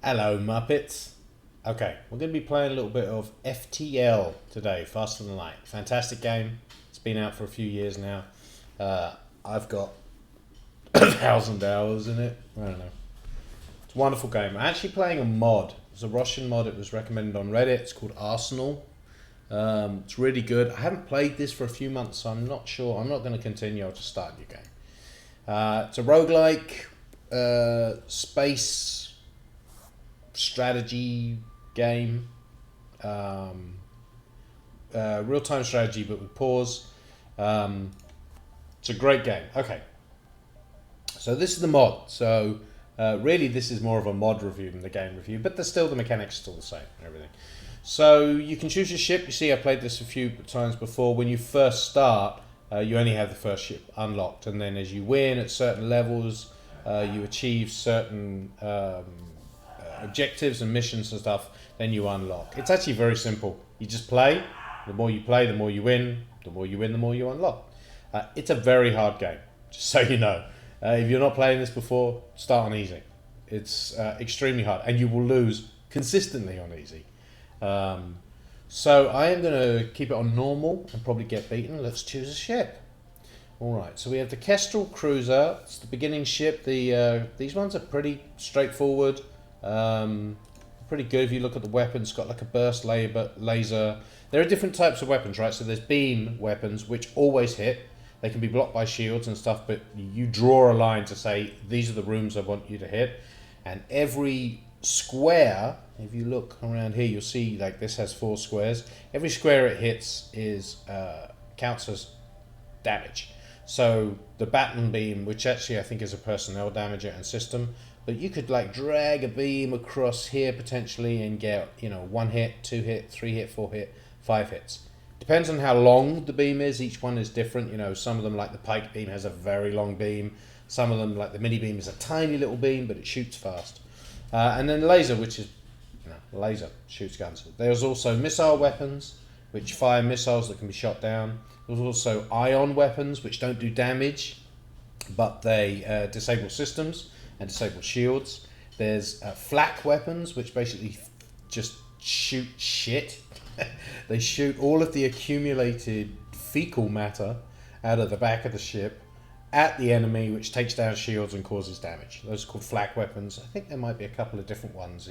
Hello, Muppets. Okay, we're going to be playing a little bit of FTL today, Faster Than Light. Fantastic game. It's been out for a few years now. I've got 1,000 hours in it. I don't know. It's a wonderful game. I'm actually playing a mod. It's a Russian mod. It was recommended on Reddit. It's called Arsenal. It's really good. I haven't played this for a few months, so I'm not sure. I'm not going to continue. I'll just start a new game. It's a roguelike space strategy game, real-time strategy but with pause. It's a great game. Okay, so this is the mod. So really this is more of a mod review than the game review, but there's still, the mechanics are still the same and everything. So you can choose your ship. You see, I played this a few times before. When you first start, you only have the first ship unlocked, and then as you win at certain levels, you achieve certain objectives and missions and stuff, then you unlock. It's actually very simple. You just play. The more you play, the more you win. The more you win, the more you unlock. It's a very hard game, just so you know. If you're not playing this before, start on easy. It's extremely hard, and you will lose consistently on easy. So I am going to keep it on normal and probably get beaten. Let's choose a ship. Alright, so we have the Kestrel Cruiser. It's the beginning ship. These ones are pretty straightforward. Pretty good if you look at the weapons. It's got like a burst laser. There are different types of weapons, right? So there's beam weapons, which always hit. They can be blocked by shields and stuff, but you draw a line to say, these are the rooms I want you to hit. And every square, if you look around here, you'll see like this has 4 squares. Every square it hits counts as damage. So the baton beam, which actually I think is a personnel damager and system, but you could like drag a beam across here potentially and get, 1 hit, 2 hit, 3 hit, 4 hit, 5 hits. Depends on how long the beam is. Each one is different. Some of them, like the pike beam, has a very long beam. Some of them, like the mini beam, is a tiny little beam, but it shoots fast. And then laser, which is laser, shoots guns. There's also missile weapons, which fire missiles that can be shot down. There's also ion weapons, which don't do damage, but they disable systems and disable shields. There's flak weapons, which basically just shoot shit. They shoot all of the accumulated fecal matter out of the back of the ship at the enemy, which takes down shields and causes damage. Those are called flak weapons. I think there might be a couple of different ones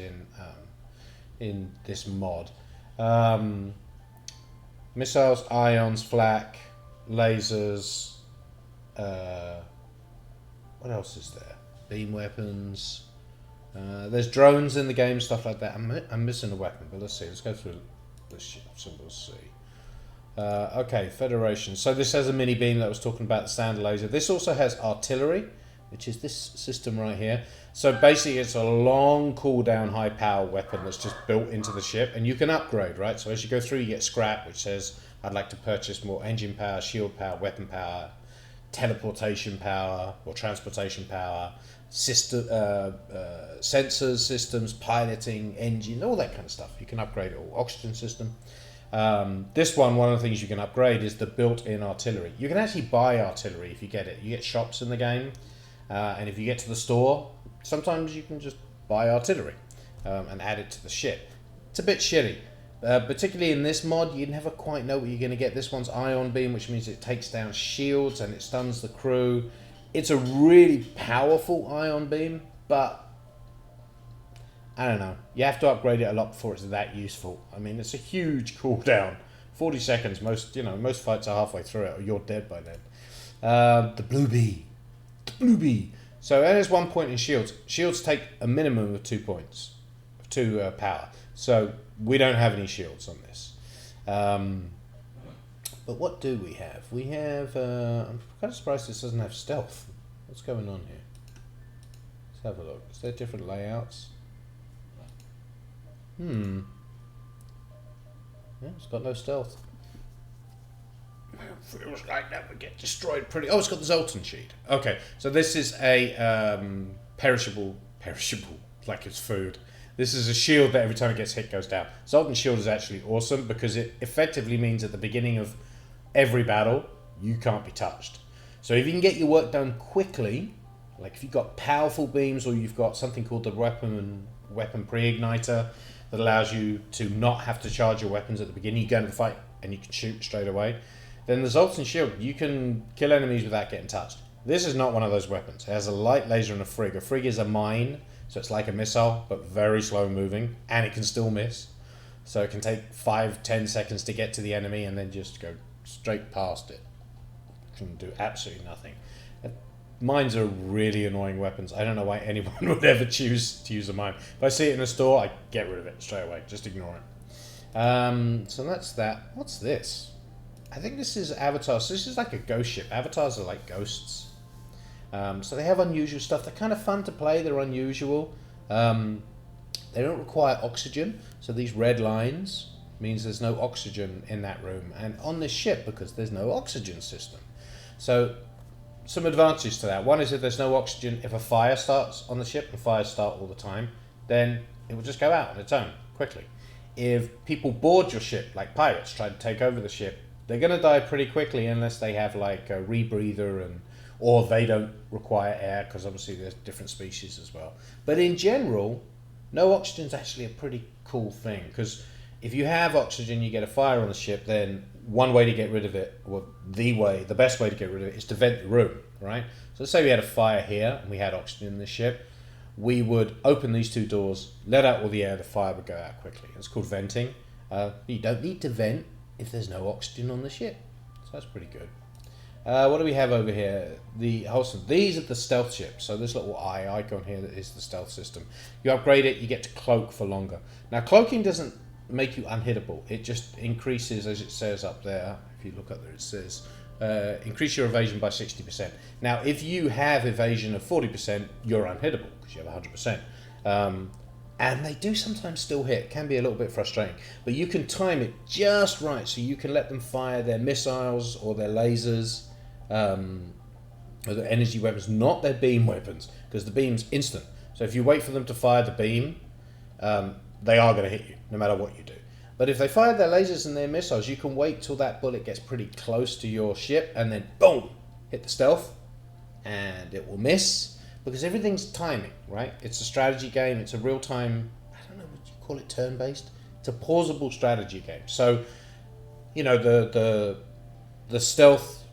in this mod. Missiles, ions, flak, lasers. What else is there? Beam weapons. There's drones in the game, stuff like that. I'm missing a weapon, but let's see. Let's go through the symbols. See. Okay, Federation. So this has a mini beam that I was talking about, the standard laser. This also has artillery, which is this system right here. So basically it's a long cooldown, high power weapon that's just built into the ship, and you can upgrade, right? So as you go through, you get scrap, which says, I'd like to purchase more engine power, shield power, weapon power, teleportation power or transportation power, system, sensors, systems, piloting, engine, all that kind of stuff. You can upgrade it all. Oxygen system. This one of the things you can upgrade is the built-in artillery. You can actually buy artillery if you get it. You get shops in the game, and if you get to the store, sometimes you can just buy artillery and add it to the ship. It's a bit shitty. Particularly in this mod, you never quite know what you're going to get. This one's ion beam, which means it takes down shields and it stuns the crew. It's a really powerful ion beam, but I don't know. You have to upgrade it a lot before it's that useful. I mean, it's a huge cooldown. 40 seconds. Most fights are halfway through it, or you're dead by then. The blue bee. The blue bee. So there's 1 point in shields. Shields take a minimum of 2 points, 2 power. So we don't have any shields on this. But what do we have? We have... I'm kind of surprised this doesn't have stealth. What's going on here? Let's have a look. Is there different layouts? Yeah, it's got no stealth. Feels like that would get destroyed pretty... Oh, it's got the Zoltan sheet. Okay, so this is a perishable, like it's food. This is a shield that every time it gets hit goes down. Zoltan shield is actually awesome because it effectively means at the beginning of every battle, you can't be touched. So if you can get your work done quickly, like if you've got powerful beams or you've got something called the weapon pre-igniter that allows you to not have to charge your weapons at the beginning. You go into the fight and you can shoot straight away. Then the Zoltan Shield, you can kill enemies without getting touched. This is not one of those weapons. It has a light laser and a frig. A frig is a mine, so it's like a missile, but very slow moving, and it can still miss. So it can take 5-10 seconds to get to the enemy and then just go straight past it. It can do absolutely nothing. Mines are really annoying weapons. I don't know why anyone would ever choose to use a mine. If I see it in a store, I get rid of it straight away. Just ignore it. So that's that. What's this? I think this is avatars. So this is like a ghost ship. Avatars are like ghosts. So they have unusual stuff. They're kind of fun to play. They're unusual. They don't require oxygen. So these red lines means there's no oxygen in that room. And on this ship, because there's no oxygen system. So some advantages to that. One is if there's no oxygen, if a fire starts on the ship, and fires start all the time, then it will just go out on its own quickly. If people board your ship, like pirates try to take over the ship, they're going to die pretty quickly unless they have like a rebreather or they don't require air, because obviously there's different species as well. But in general, no oxygen is actually a pretty cool thing, because if you have oxygen, you get a fire on the ship, then one way to get rid of it, or the best way to get rid of it, is to vent the room, right? So let's say we had a fire here and we had oxygen in the ship. We would open these two doors, let out all the air, the fire would go out quickly. It's called venting. You don't need to vent if there's no oxygen on the ship. So that's pretty good. What do we have over here? The Holston. These are the stealth ships. So this little eye icon here is the stealth system. You upgrade it, you get to cloak for longer. Now cloaking doesn't make you unhittable. It just increases, as it says up there. If you look up there, it says increase your evasion by 60%. Now if you have evasion of 40%, you're unhittable because you have 100%. And they do sometimes still hit. It can be a little bit frustrating, but you can time it just right so you can let them fire their missiles or their lasers, or their energy weapons, not their beam weapons, because the beam's instant. So if you wait for them to fire the beam, they are going to hit you no matter what you do. But if they fire their lasers and their missiles, you can wait till that bullet gets pretty close to your ship and then boom, hit the stealth, and it will miss. Because everything's timing, right? It's a strategy game. It's a real-time, I don't know, what you call it, turn-based? It's a pausable strategy game. So, you know, the stealth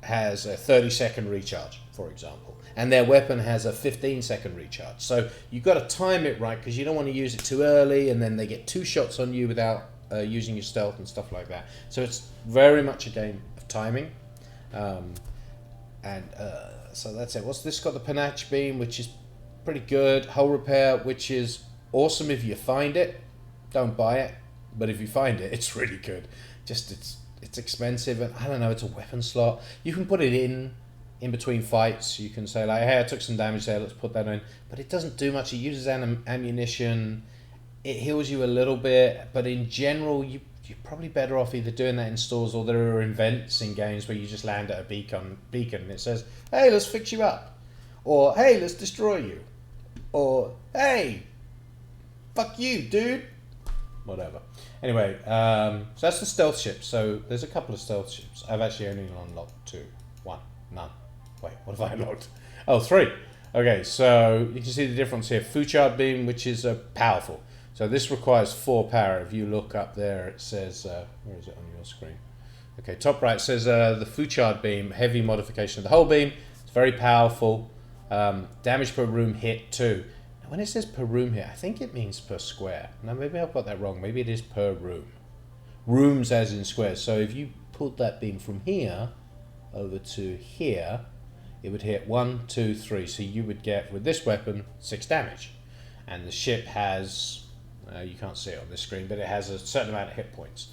has a 30-second recharge, for example. And their weapon has a 15-second recharge. So you've got to time it right because you don't want to use it too early and then they get 2 shots on you without using your stealth and stuff like that. So it's very much a game of timing. So that's it. What's this got? The panache beam, which is pretty good. Hull repair, which is awesome if you find it. Don't buy it, but if you find it, it's really good. Just it's expensive, and I don't know. It's a weapon slot. You can put it in between fights. You can say like, hey, I took some damage there. Let's put that in. But it doesn't do much. It uses ammunition. It heals you a little bit, but in general, you're probably better off either doing that in stores, or there are events in games where you just land at a beacon and it says, hey, let's fix you up, or hey, let's destroy you, or hey, fuck you, dude, whatever. Anyway, so that's the stealth ship. So there's a couple of stealth ships. I've actually only unlocked 2. 1, none. Wait, what have I unlocked? Oh, 3. Okay, so you can see the difference here. Fouchard beam, which is powerful. So this requires 4 power. If you look up there, it says, where is it on your screen? Okay, top right says the Fouchard beam, heavy modification of the whole beam. It's very powerful. Damage per room hit 2. Now, when it says per room hit, I think it means per square. Now, maybe I've got that wrong. Maybe it is per room. Rooms as in squares. So if you put that beam from here over to here, it would hit 1, 2, 3. So you would get, with this weapon, 6 damage. And the ship has... you can't see it on this screen, but it has a certain amount of hit points.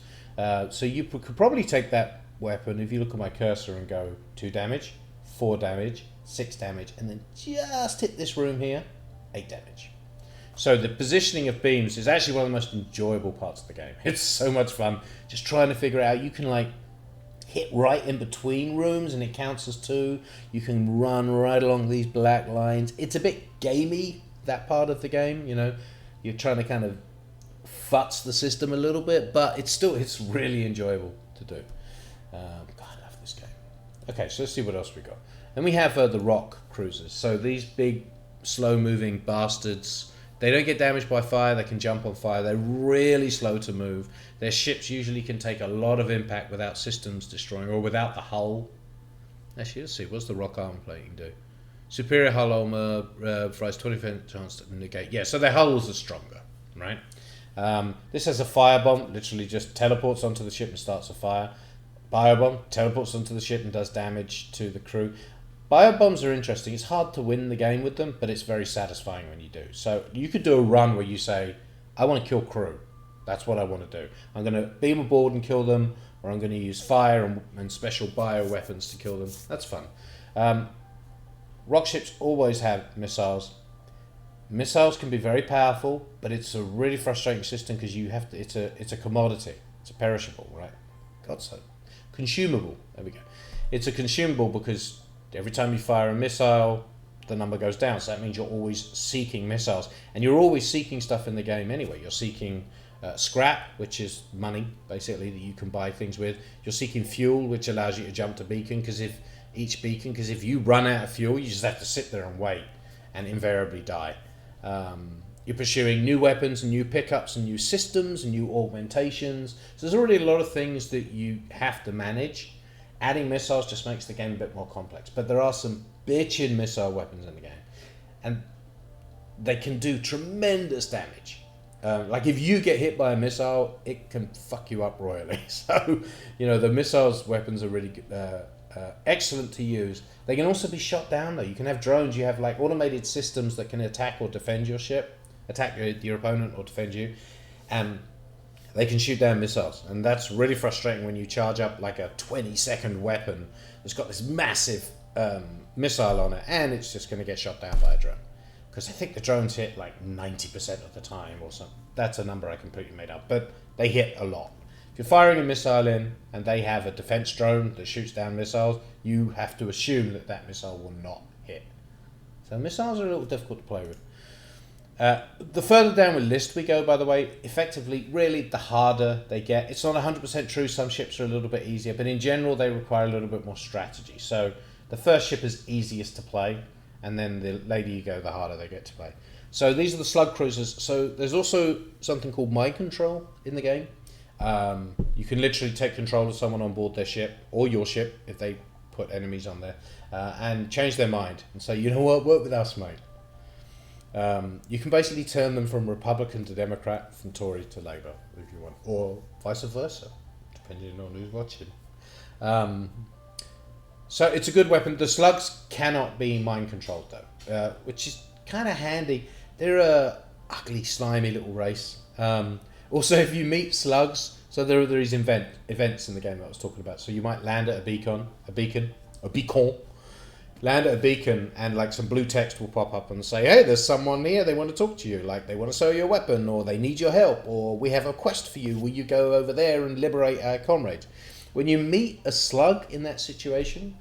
So you could probably take that weapon, if you look at my cursor, and go 2 damage, 4 damage, 6 damage, and then just hit this room here, 8 damage. So the positioning of beams is actually one of the most enjoyable parts of the game. It's so much fun just trying to figure out. You can like hit right in between rooms and it counts as 2. You can run right along these black lines. It's a bit gamey, that part of the game, you know. You're trying to kind of futz the system a little bit, but it's really enjoyable to do. God, I love this game. Okay, so let's see what else we got. Then we have the rock cruisers. So these big, slow-moving bastards They don't get damaged by fire. They can jump on fire. They're really slow to move. Their ships usually can take a lot of impact without systems destroying or without the hull. Actually, let's see. What's the rock armor plating do? Superior hull armor provides 20% chance to negate. Yeah, so their hulls are stronger, right? This has a firebomb. Literally just teleports onto the ship and starts a fire. Biobomb teleports onto the ship and does damage to the crew. Biobombs are interesting. It's hard to win the game with them, but it's very satisfying when you do. So you could do a run where you say, I want to kill crew. That's what I want to do. I'm going to beam aboard and kill them, or I'm going to use fire and special bio weapons to kill them. That's fun. Rock ships always have missiles. Missiles can be very powerful, but it's a really frustrating system because you have to. It's a commodity. It's a perishable, right? God's sake. Consumable. There we go. It's a consumable because every time you fire a missile, the number goes down. So that means you're always seeking missiles. And you're always seeking stuff in the game anyway. You're seeking scrap, which is money, basically, that you can buy things with. You're seeking fuel, which allows you to jump to beacon, because if you run out of fuel, you just have to sit there and wait and invariably die. You're pursuing new weapons and new pickups and new systems and new augmentations. So there's already a lot of things that you have to manage. Adding missiles just makes the game a bit more complex. But there are some bitchin' missile weapons in the game. And they can do tremendous damage. Like if you get hit by a missile, it can fuck you up royally. So, the missiles weapons are really excellent to use. They can also be shot down though. You can have drones. You have like automated systems that can attack or defend your ship. Attack your opponent or defend you. And they can shoot down missiles, and that's really frustrating when you charge up like a 20-second weapon that's got this massive missile on it, and it's just going to get shot down by a drone. Because I think the drones hit like 90% of the time or something. That's a number I completely made up, but they hit a lot. If you're firing a missile in, and they have a defense drone that shoots down missiles, you have to assume that that missile will not hit. So missiles are a little difficult to play with. The further down the list we go, by the way, effectively, really, the harder they get. It's not 100% true. Some ships are a little bit easier, but in general, they require a little bit more strategy. So the first ship is easiest to play, and then the later you go, the harder they get to play. So these are the slug cruisers. So there's also something called mind control in the game. You can literally take control of someone on board their ship, or your ship, if they put enemies on there, and change their mind and say, you know what, work with us, mate. You can basically turn them from Republican to Democrat, from Tory to Labour, if you want, or vice versa, depending on who's watching. So it's a good weapon. The slugs cannot be mind controlled though, which is kind of handy. They're a ugly, slimy little race. Also, if you meet slugs, so there are these events in the game that I was talking about. So you might land at a beacon. Land at a beacon, and like some blue text will pop up and say, hey, there's someone here, they want to talk to you, like they want to sell you a weapon, or they need your help, or we have a quest for you, will you go over there and liberate our comrades? When you meet a slug in that situation,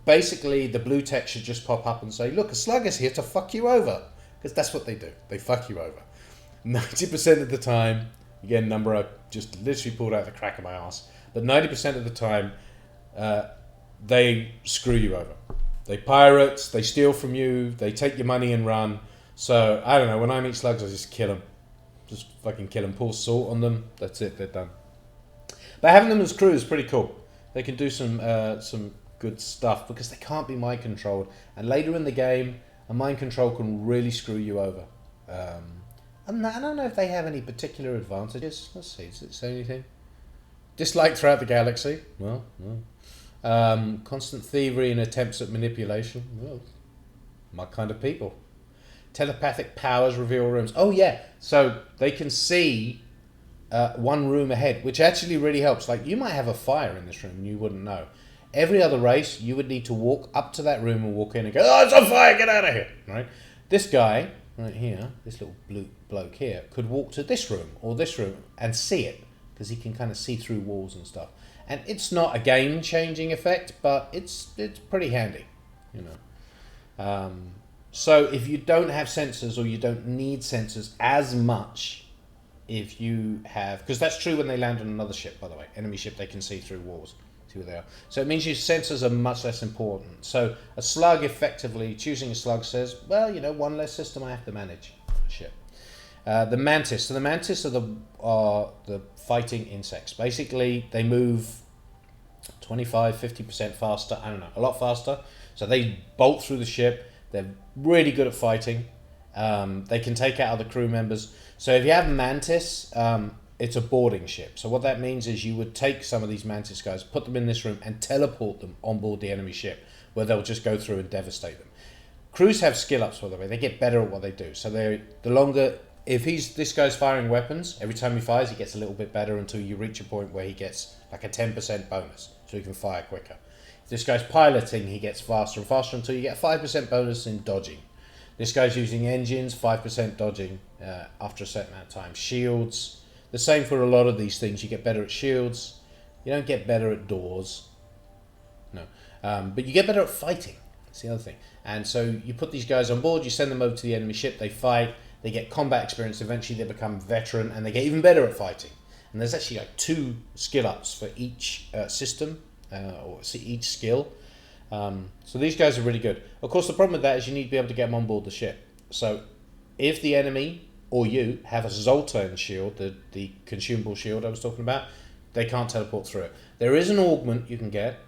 basically the blue text should just pop up and say, look, a slug is here to fuck you over, because that's what they do, they fuck you over. 90% of the time, again, number I just literally pulled out the crack of my ass, but 90% of the time, they screw you over. They pirate, they steal from you, they take your money and run. So, I don't know, when I meet slugs, I just kill them. Just fucking kill them, pour salt on them, that's it, they're done. But having them as crew is pretty cool. They can do some good stuff because they can't be mind controlled. And later in the game, a mind control can really screw you over. I don't know if they have any particular advantages. Let's see, does it say anything? Disliked throughout the galaxy? Well, no. Constant thievery and attempts at manipulation. Well, my kind of people. Telepathic powers reveal rooms. Oh yeah, so they can see one room ahead, which actually really helps. Like you might have a fire in this room and you wouldn't know. Every other race, you would need to walk up to that room and walk in and go, oh, it's on fire, get out of here. Right? This guy right here, this little blue bloke here, could walk to this room or this room and see it because he can kind of see through walls and stuff. And it's not a game-changing effect, but it's pretty handy, So if you don't have sensors or you don't need sensors as much, if you have, because that's true when they land on another ship, by the way, enemy ship, they can see through walls, see where they are. So it means your sensors are much less important. So a slug, effectively, choosing a slug says, well, one less system I have to manage. ship. The mantis. So the mantis are the fighting insects. Basically, they move 25-50% faster. I don't know, a lot faster. So they bolt through the ship. They're really good at fighting. They can take out other crew members. So if you have mantis, it's a boarding ship. So what that means is you would take some of these mantis guys, put them in this room, and teleport them on board the enemy ship, where they'll just go through and devastate them. Crews have skill ups, by the way. They get better at what they do. So if this guy's firing weapons, every time he fires, he gets a little bit better until you reach a point where he gets like a 10% bonus, so he can fire quicker. If this guy's piloting, he gets faster and faster until you get a 5% bonus in dodging. This guy's using engines, 5% dodging after a certain amount of time. Shields, the same for a lot of these things. You get better at shields. You don't get better at doors. No. But you get better at fighting. That's the other thing. And so you put these guys on board, you send them over to the enemy ship, they fight, they get combat experience, eventually they become veteran, and they get even better at fighting. And there's actually like 2 skill ups for each system, or each skill. So these guys are really good. Of course, the problem with that is you need to be able to get them on board the ship. So if the enemy or you have a Zoltan shield, the consumable shield I was talking about, they can't teleport through it. There is an augment you can get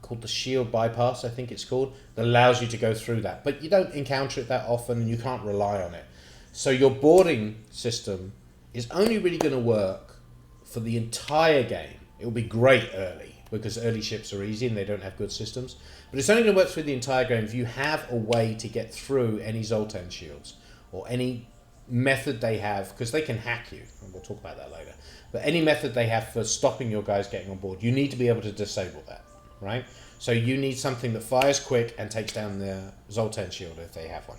called the shield bypass, I think it's called, that allows you to go through that. But you don't encounter it that often, and you can't rely on it. So your boarding system is only really going to work for the entire game. It will be great early, because early ships are easy and they don't have good systems. But it's only going to work through the entire game if you have a way to get through any Zoltan shields, or any method they have, because they can hack you, and we'll talk about that later. But any method they have for stopping your guys getting on board, you need to be able to disable that, right? So you need something that fires quick and takes down the Zoltan shield if they have one.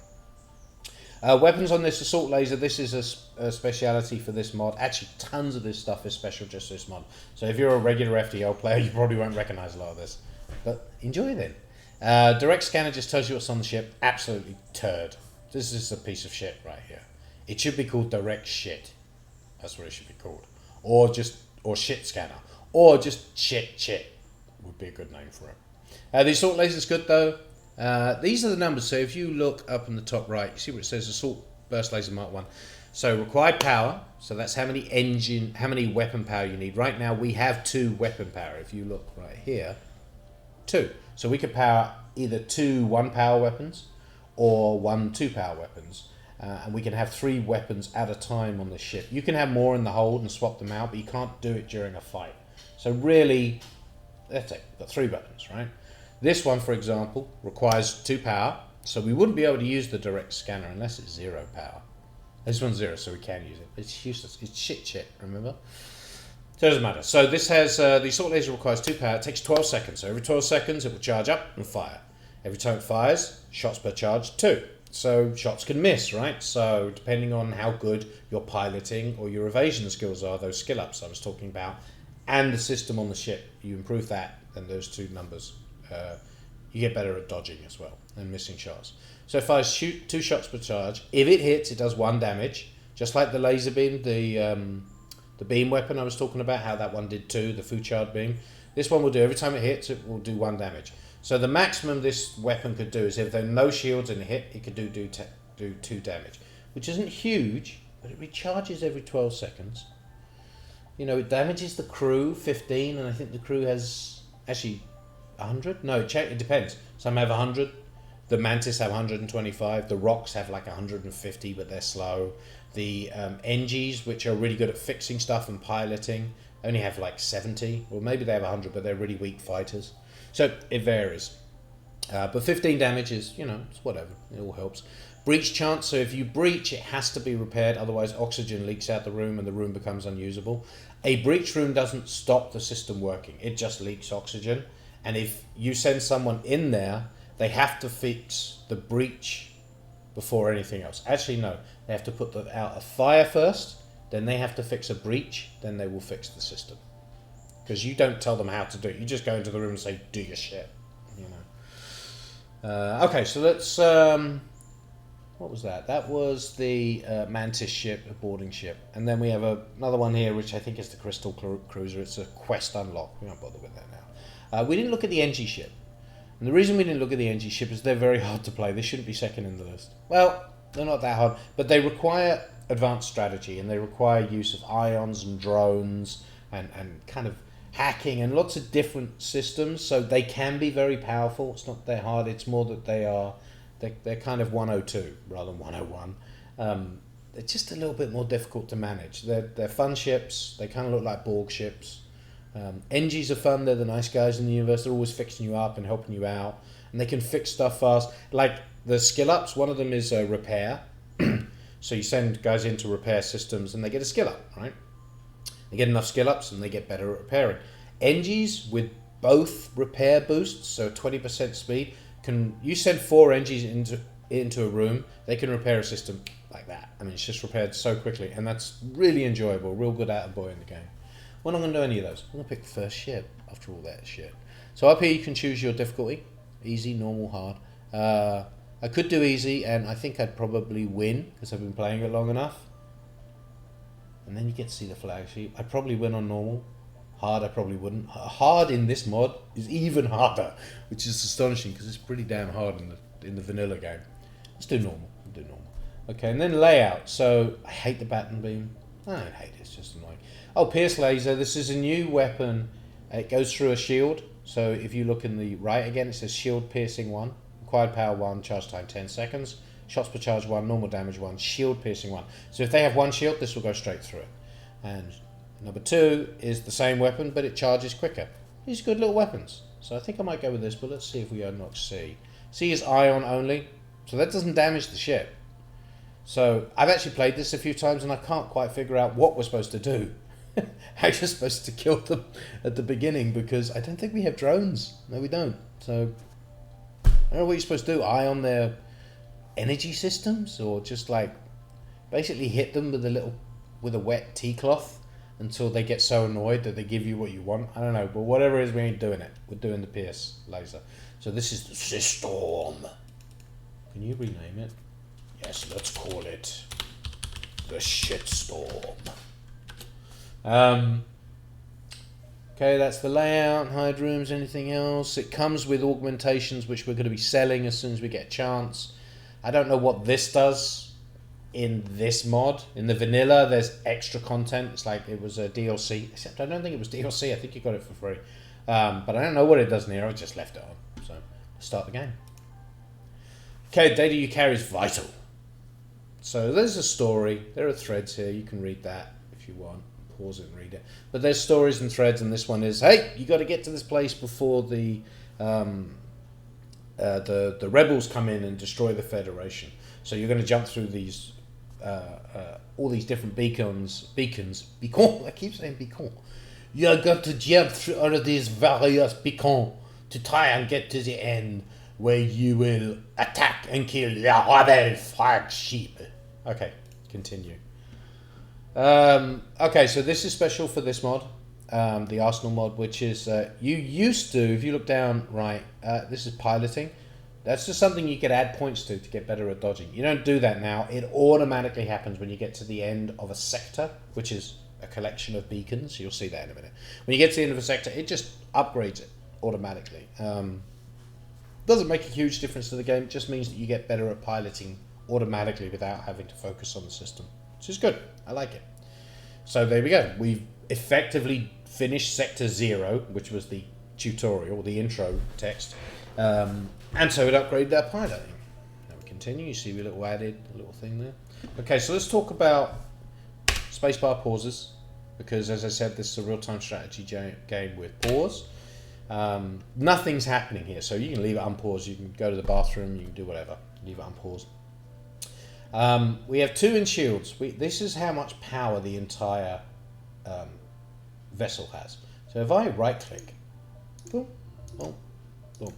Weapons on this assault laser. This is a speciality for this mod. Actually, tons of this stuff is special just this mod. So if you're a regular FTL player, you probably won't recognize a lot of this. But enjoy then. Direct scanner just tells you what's on the ship. Absolutely turd. This is a piece of shit right here. It should be called direct shit. That's what it should be called. Or shit scanner. Or just shit would be a good name for it. The assault laser's good though. These are the numbers. So if you look up in the top right, you see where it says assault burst laser Mark 1. So required power. So that's how many weapon power you need. Right now we have 2 weapon power. If you look right here, 2. So we could power either 2 1-power weapons or 1 2-power weapons. And we can have 3 weapons at a time on the ship. You can have more in the hold and swap them out, but you can't do it during a fight. So really, that's it. We've got 3 weapons, right? This one, for example, requires 2 power, so we wouldn't be able to use the direct scanner unless it's 0 power. This one's 0, so we can use it. It's useless. It's shit, remember? So it doesn't matter. So this has, the assault laser requires 2 power. It takes 12 seconds. So every 12 seconds, it will charge up and fire. Every time it fires, shots per charge, 2. So shots can miss, right? So depending on how good your piloting or your evasion skills are, those skill ups I was talking about, and the system on the ship, you improve that, then those 2 numbers, you get better at dodging as well and missing shots. So if I shoot 2 shots per charge, if it hits, it does 1 damage, just like the laser beam, the beam weapon I was talking about, how that one did 2, the Fouchard beam. This one will do, every time it hits, it will do 1 damage. So the maximum this weapon could do is if there are no shields in a hit, it could do 2 damage, which isn't huge, but it recharges every 12 seconds. You know, it damages the crew 15, and I think the crew has actually 100. No, it depends. Some have 100. The Mantis have 125. The Rocks have like 150, but they're slow. The NGs, which are really good at fixing stuff and piloting, only have like 70. Well, maybe they have 100, but they're really weak fighters. So it varies. But 15 damage is, you know, it's whatever. It all helps. Breach chance. So if you breach, it has to be repaired. Otherwise, oxygen leaks out the room and the room becomes unusable. A breach room doesn't stop the system working. It just leaks oxygen. And if you send someone in there, they have to fix the breach before anything else. Actually, no. They have to put out a fire first. Then they have to fix a breach. Then they will fix the system. Because you don't tell them how to do it. You just go into the room and say, do your shit. You know. Okay, so let's... what was that? That was the Mantis ship, a boarding ship. And then we have another one here, which I think is the Crystal Cruiser. It's a quest unlock. We won't bother with that now. We didn't look at the NG ship. And the reason we didn't look at the NG ship is they're very hard to play. They shouldn't be second in the list. Well, They're not that hard, but they require advanced strategy, and they require use of ions and drones and kind of hacking and lots of different systems. So they can be very powerful. It's not that hard. It's more that they're kind of 102 rather than 101. They're just a little bit more difficult to manage. They're fun ships. They kind of look like Borg ships. NGs are fun. They're the nice guys in the universe. They're always fixing you up and helping you out, and they can fix stuff fast. Like the skill ups, one of them is repair. So you send guys in to repair systems, and they get a skill up, right? They get enough skill ups, and they get better at repairing. NGs with both repair boosts, so 20% speed, you send 4 NGs into a room, they can repair a system like that. I mean, it's just repaired so quickly, and that's really enjoyable. Real good attaboy in the game. We're not going to do any of those. I'm going to pick the first ship after all that shit. So up here you can choose your difficulty. Easy, normal, hard. I could do easy, and I think I'd probably win because I've been playing it long enough. And then you get to see the flag sheet. I'd probably win on normal. Hard, I probably wouldn't. Hard in this mod is even harder, which is astonishing because it's pretty damn hard in the vanilla game. Let's do normal. We'll do normal. Okay, and then layout. So I hate the baton beam. I don't hate it. It's just annoying. Oh, pierce laser. This is a new weapon. It goes through a shield. So if you look in the right again, it says shield piercing 1, required power 1, charge time 10 seconds, shots per charge 1, normal damage 1, shield piercing 1. So if they have one shield, this will go straight through it. And number 2 is the same weapon, but it charges quicker. These are good little weapons. So I think I might go with this, but let's see if we unlock C. C is ion only, so that doesn't damage the ship. So I've actually played this a few times, and I can't quite figure out what we're supposed to do. How you're supposed to kill them at the beginning, because I don't think we have drones. No, we don't. So I don't know what you're supposed to do. Eye on their energy systems, or just like basically hit them with a wet tea cloth until they get so annoyed that they give you what you want. I don't know, but whatever it is, we ain't doing it. We're doing the pierce laser. So this is the system. Can you rename it? Yes, let's call it the shitstorm. Okay, that's the layout. Hide rooms. Anything else? It comes with augmentations, which we're going to be selling as soon as we get a chance. I don't know what this does in this mod. In the vanilla, there's extra content. It's like it was a DLC, except I don't think it was DLC. I think you got it for free. But I don't know what it does in here. I just left it on. So let's start the game. Okay, data you carry is vital. So there's a story. There are threads here. You can read that if you want. Pause it and read it. But there's stories and threads, and this one is, hey, you got to get to this place before the rebels come in and destroy the Federation. So you're going to jump through these all these different beacons. I keep saying beacon. You're going to jump through all of these various beacons to try and get to the end, where you will attack and kill the rebel flagship. Okay, continue. Okay, so this is special for this mod, the Arsenal mod, which is, you used to, if you look down right, this is piloting. That's just something you could add points to get better at dodging. You don't do that now. It automatically happens when you get to the end of a sector, which is a collection of beacons. You'll see that in a minute. When you get to the end of a sector, it just upgrades it automatically. Doesn't make a huge difference to the game. It just means that you get better at piloting automatically without having to focus on the system, which is good. I like it. So there we go. We've effectively finished Sector 0, which was the tutorial, the intro text. And so it upgraded our piloting. Now we continue. You see we added a little thing there. Okay, so let's talk about spacebar pauses, because as I said, this is a real-time strategy game with pause. Nothing's happening here, so you can leave it unpaused. You can go to the bathroom. You can do whatever. Leave it unpaused. We have 2 in shields. This is how much power the entire vessel has. So if I right-click, boom, boom, boom,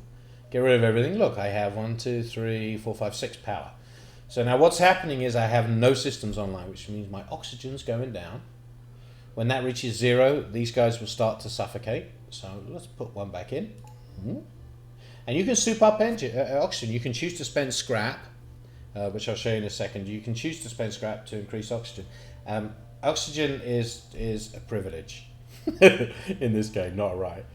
get rid of everything. Look, I have 1, 2, 3, 4, 5, 6 power. So now what's happening is I have no systems online, which means my oxygen's going down. When that reaches 0, these guys will start to suffocate. So let's put 1 back in. And you can soup up oxygen. You can choose to spend scrap, which I'll show you in a second. You can choose to spend scrap to increase oxygen. Oxygen is a privilege in this game, not a right.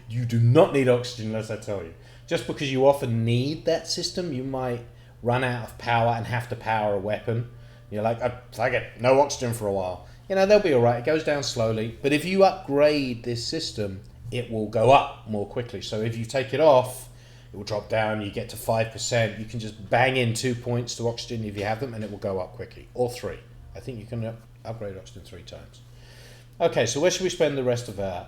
You do not need oxygen unless I tell you. Just because you often need that system, you might run out of power and have to power a weapon. You're like, oh, fuck it, no oxygen for a while. You know, they'll be all right. It goes down slowly. But if you upgrade this system, it will go up more quickly. So if you take it off, it will drop down. You get to 5%. You can just bang in 2 points to oxygen if you have them, and it will go up quickly. Or 3. I think you can upgrade oxygen 3 times. Okay, so where should we spend the rest of our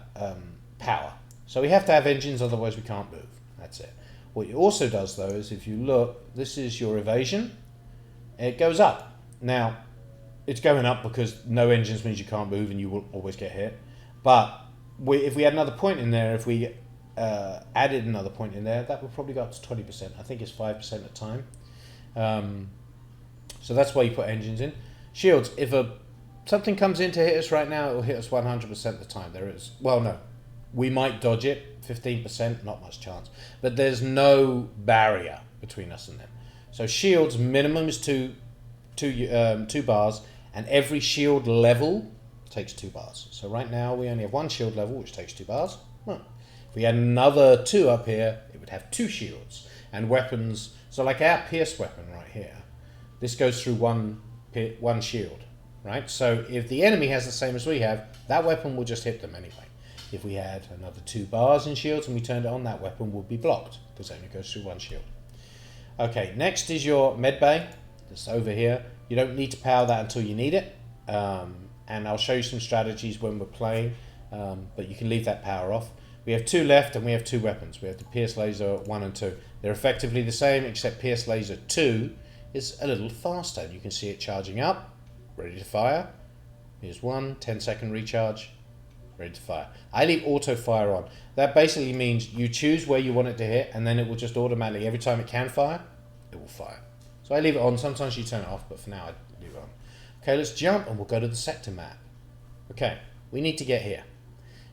power? So we have to have engines, otherwise we can't move. That's it. What it also does, though, is if you look, this is your evasion. It goes up. Now, it's going up because no engines means you can't move and you will always get hit. But if we had another point in there, if we added another point in there, that would probably go up to 20%. I think it's 5% at a time. So that's why you put engines in. Shields, if something comes in to hit us right now, it will hit us 100% of the time. There is, well, no. We might dodge it, 15%, not much chance. But there's no barrier between us and them. So shields, minimum is two bars, and every shield level takes 2 bars. So right now we only have 1 shield level, which takes 2 bars. Well, if we had another 2 up here, it would have 2 shields. And weapons, so like our pierce weapon right here, this goes through one shield, right? So if the enemy has the same as we have, that weapon will just hit them anyway. If we had another 2 bars in shields and we turned it on, that weapon would be blocked because it only goes through 1 shield. Okay, next is your med bay. It's over here. You don't need to power that until you need it. And I'll show you some strategies when we're playing, but you can leave that power off. We have 2 left and we have 2 weapons. We have the Pierce Laser 1 and 2. They're effectively the same, except Pierce Laser 2 is a little faster. You can see it charging up, ready to fire. Here's 1, 10-second recharge, ready to fire. I leave auto fire on. That basically means you choose where you want it to hit, and then it will just automatically, every time it can fire, it will fire. So I leave it on. Sometimes you turn it off, but for now I leave it on. Okay, let's jump and we'll go to the sector map. Okay, we need to get here.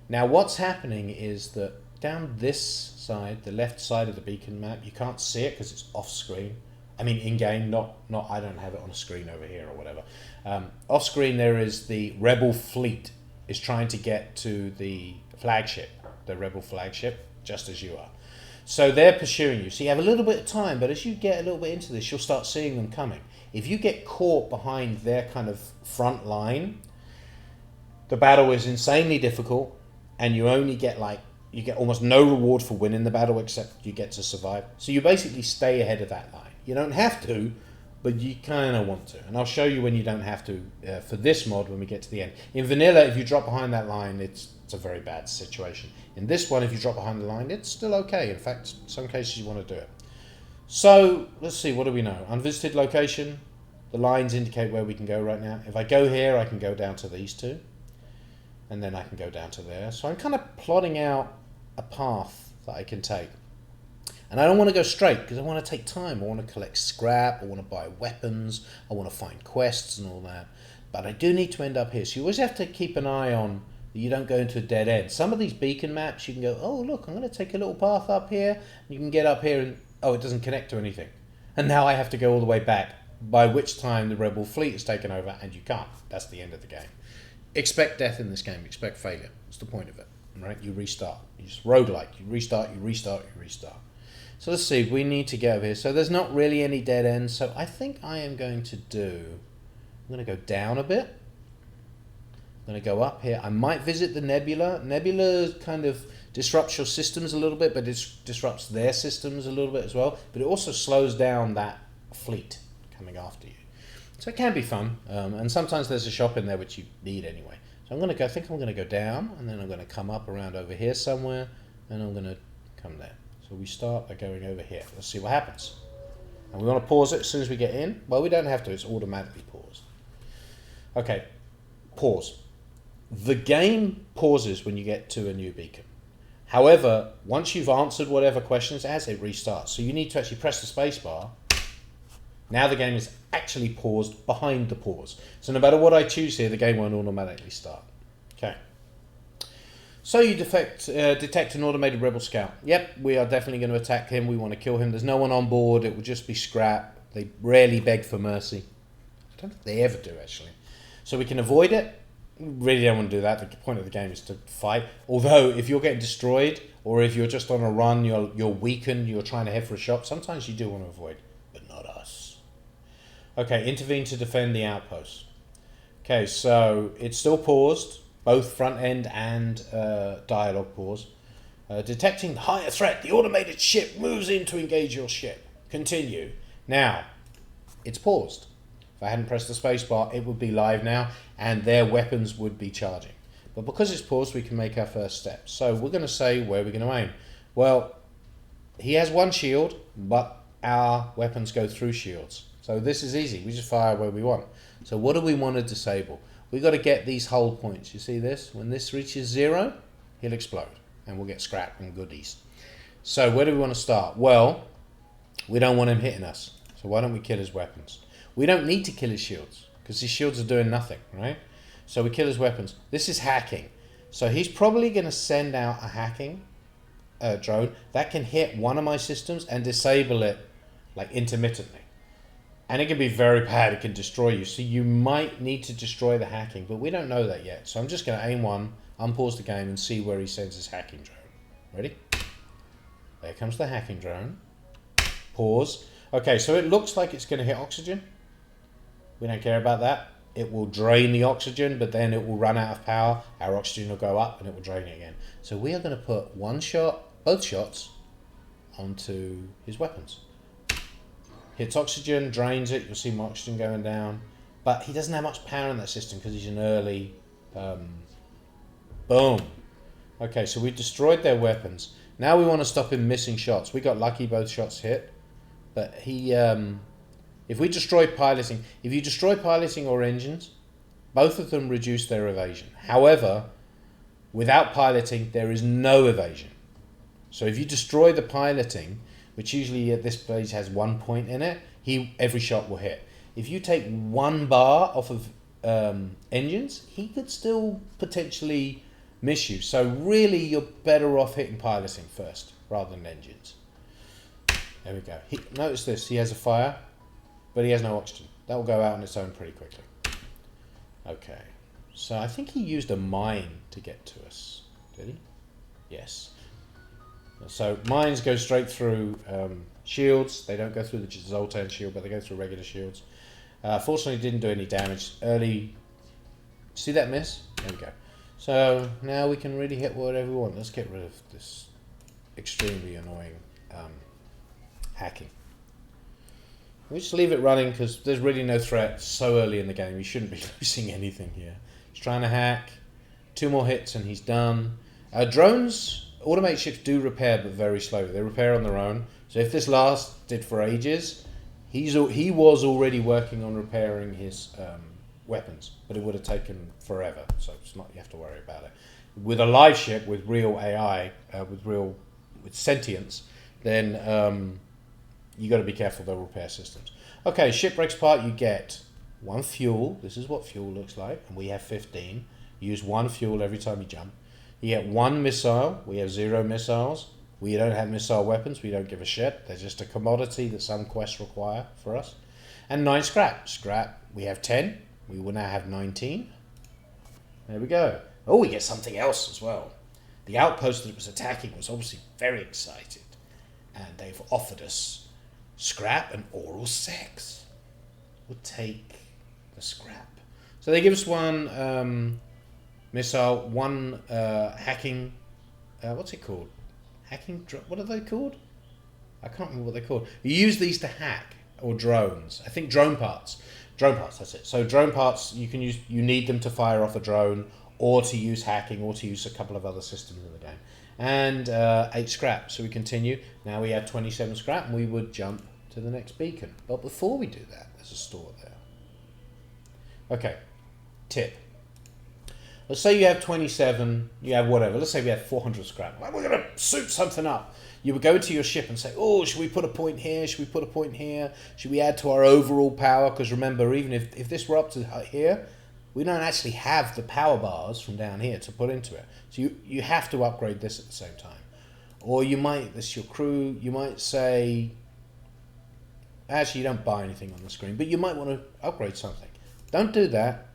Now what's happening is that down this side, the left side of the beacon map, you can't see it because it's off screen. I mean in-game, not I don't have it on a screen over here or whatever. Off screen there is the Rebel fleet is trying to get to the flagship, the Rebel flagship, just as you are. So they're pursuing you. So you have a little bit of time, but as you get a little bit into this, you'll start seeing them coming. If you get caught behind their kind of front line, the battle is insanely difficult, and you only get you get almost no reward for winning the battle except you get to survive. So you basically stay ahead of that line. You don't have to, but you kind of want to. And I'll show you when you don't have to for this mod when we get to the end. In vanilla, if you drop behind that line, it's a very bad situation. In this one, if you drop behind the line, it's still okay. In fact, in some cases you want to do it. So let's see, what do we know? Unvisited location. The lines indicate where we can go right now. If I go here, I can go down to these 2. And then I can go down to there. So I'm kind of plotting out a path that I can take. And I don't want to go straight because I want to take time. I want to collect scrap. I want to buy weapons. I want to find quests and all that. But I do need to end up here. So you always have to keep an eye on that you don't go into a dead end. Some of these beacon maps, you can go, oh, look, I'm going to take a little path up here. You can get up here and, oh, it doesn't connect to anything. And now I have to go all the way back, by which time the Rebel fleet is taken over and you can't. That's the end of the game. Expect death in this game. Expect failure. That's the point of it. Right? You restart. You just roguelike. You restart, you restart, you restart. So let's see. We need to get over here. So there's not really any dead ends. So I think I am going to I'm going to go down a bit. I'm going to go up here. I might visit the Nebula. Nebula kind of disrupts your systems a little bit, but it disrupts their systems a little bit as well. But it also slows down that fleet coming after you. So it can be fun. And sometimes there's a shop in there which you need anyway. So I'm going to go, I think I'm going to go down, and then I'm going to come up around over here somewhere, and I'm going to come there. So we start by going over here. Let's see what happens. And we want to pause it as soon as we get in. Well, we don't have to. It's automatically paused. Okay, pause. The game pauses when you get to a new beacon. However, once you've answered whatever questions it has, it restarts. So you need to actually press the space bar. Now the game is actually paused behind the pause. So no matter what I choose here, the game won't automatically start. Okay. So you detect an automated rebel scout. Yep, we are definitely going to attack him. We want to kill him. There's no one on board. It will just be scrap. They rarely beg for mercy. I don't think they ever do, actually. So we can avoid it. You really don't want to do that. The point of the game is to fight. Although, if you're getting destroyed, or if you're just on a run, you're weakened, you're trying to head for a shop, sometimes you do want to avoid. But not us. Okay, intervene to defend the outpost. Okay, so it's still paused, both front end and dialogue pause. Detecting higher threat, the automated ship moves in to engage your ship. Continue. Now, it's paused. If I hadn't pressed the spacebar, it would be live now, and their weapons would be charging. But because it's paused, we can make our first step. So we're going to say where we're going to aim. Well, he has one shield, but our weapons go through shields. So this is easy. We just fire where we want. So what do we want to disable? We've got to get these hull points. You see this? When this reaches 0, he'll explode, and we'll get scrap and goodies. So where do we want to start? Well, we don't want him hitting us. So why don't we kill his weapons? We don't need to kill his shields, because his shields are doing nothing, right? So we kill his weapons. This is hacking. So he's probably going to send out a hacking drone that can hit one of my systems and disable it like intermittently. And it can be very bad. It can destroy you. So you might need to destroy the hacking, but we don't know that yet. So I'm just going to aim one, unpause the game, and see where he sends his hacking drone. Ready? There comes the hacking drone. Pause. Okay, so it looks like it's going to hit oxygen. We don't care about that. It will drain the oxygen, but then it will run out of power. Our oxygen will go up and it will drain it again. So we are going to put one shot, both shots, onto his weapons. Hits oxygen, drains it. You'll see my oxygen going down. But he doesn't have much power in that system because he's an early... boom. Okay, so we destroyed their weapons. Now we want to stop him missing shots. We got lucky, both shots hit. But he... if we destroy piloting... If you destroy piloting or engines, both of them reduce their evasion. However, without piloting, there is no evasion. So if you destroy the piloting, which usually at this stage has 1 point in it, every shot will hit. If you take 1 bar off of engines, he could still potentially miss you. So really, you're better off hitting piloting first rather than engines. There we go. Notice this, he has a fire, but he has no oxygen. That will go out on its own pretty quickly. Okay, so I think he used a mine to get to us. Did he? Yes. So mines go straight through shields. They don't go through the Zoltan shield, but they go through regular shields. Fortunately, didn't do any damage. Early, see that miss? There we go. So now we can really hit whatever we want. Let's get rid of this extremely annoying hacking. We just leave it running because there's really no threat so early in the game. You shouldn't be losing anything here. He's trying to hack. 2 more hits and he's done. Drones, automated ships do repair, but very slowly. They repair on their own. So if this lasted for ages, he was already working on repairing his weapons, but it would have taken forever. So it's not, you have to worry about it. With a live ship with real AI, with sentience, then you got to be careful. They'll repair systems. Okay, shipwrecks part. You get 1 fuel. This is what fuel looks like, and we have 15. You use 1 fuel every time you jump. You get 1 missile. We have 0 missiles. We don't have missile weapons. We don't give a shit. They're just a commodity that some quests require for us. And 9 scrap. Scrap. We have 10. We will now have 19. There we go. Oh, we get something else as well. The outpost that it was attacking was obviously very excited, and they've offered us scrap and oral sex. We'll take the scrap. So they give us 1 missile, 1 hacking. What's it called? What are they called? I can't remember what they're called. You use these to hack, or drones. I think drone parts. Drone parts, that's it. So drone parts, you can use. You need them to fire off a drone, or to use hacking, or to use a couple of other systems in the game. And 8 scrap. So we continue. Now we have 27 scrap, and we would jump to the next beacon. But before we do that, there's a store there. Okay. Tip. Let's say you have 27, you have whatever. Let's say we have 400 scrap. Well, we're going to soup something up. You would go into your ship and say, oh, should we put a point here? Should we put a point here? Should we add to our overall power? Because remember, even if this were up to here, we don't actually have the power bars from down here to put into it. So you have to upgrade this at the same time. Or you might, this is your crew, you might say, actually you don't buy anything on the screen, but you might want to upgrade something. Don't do that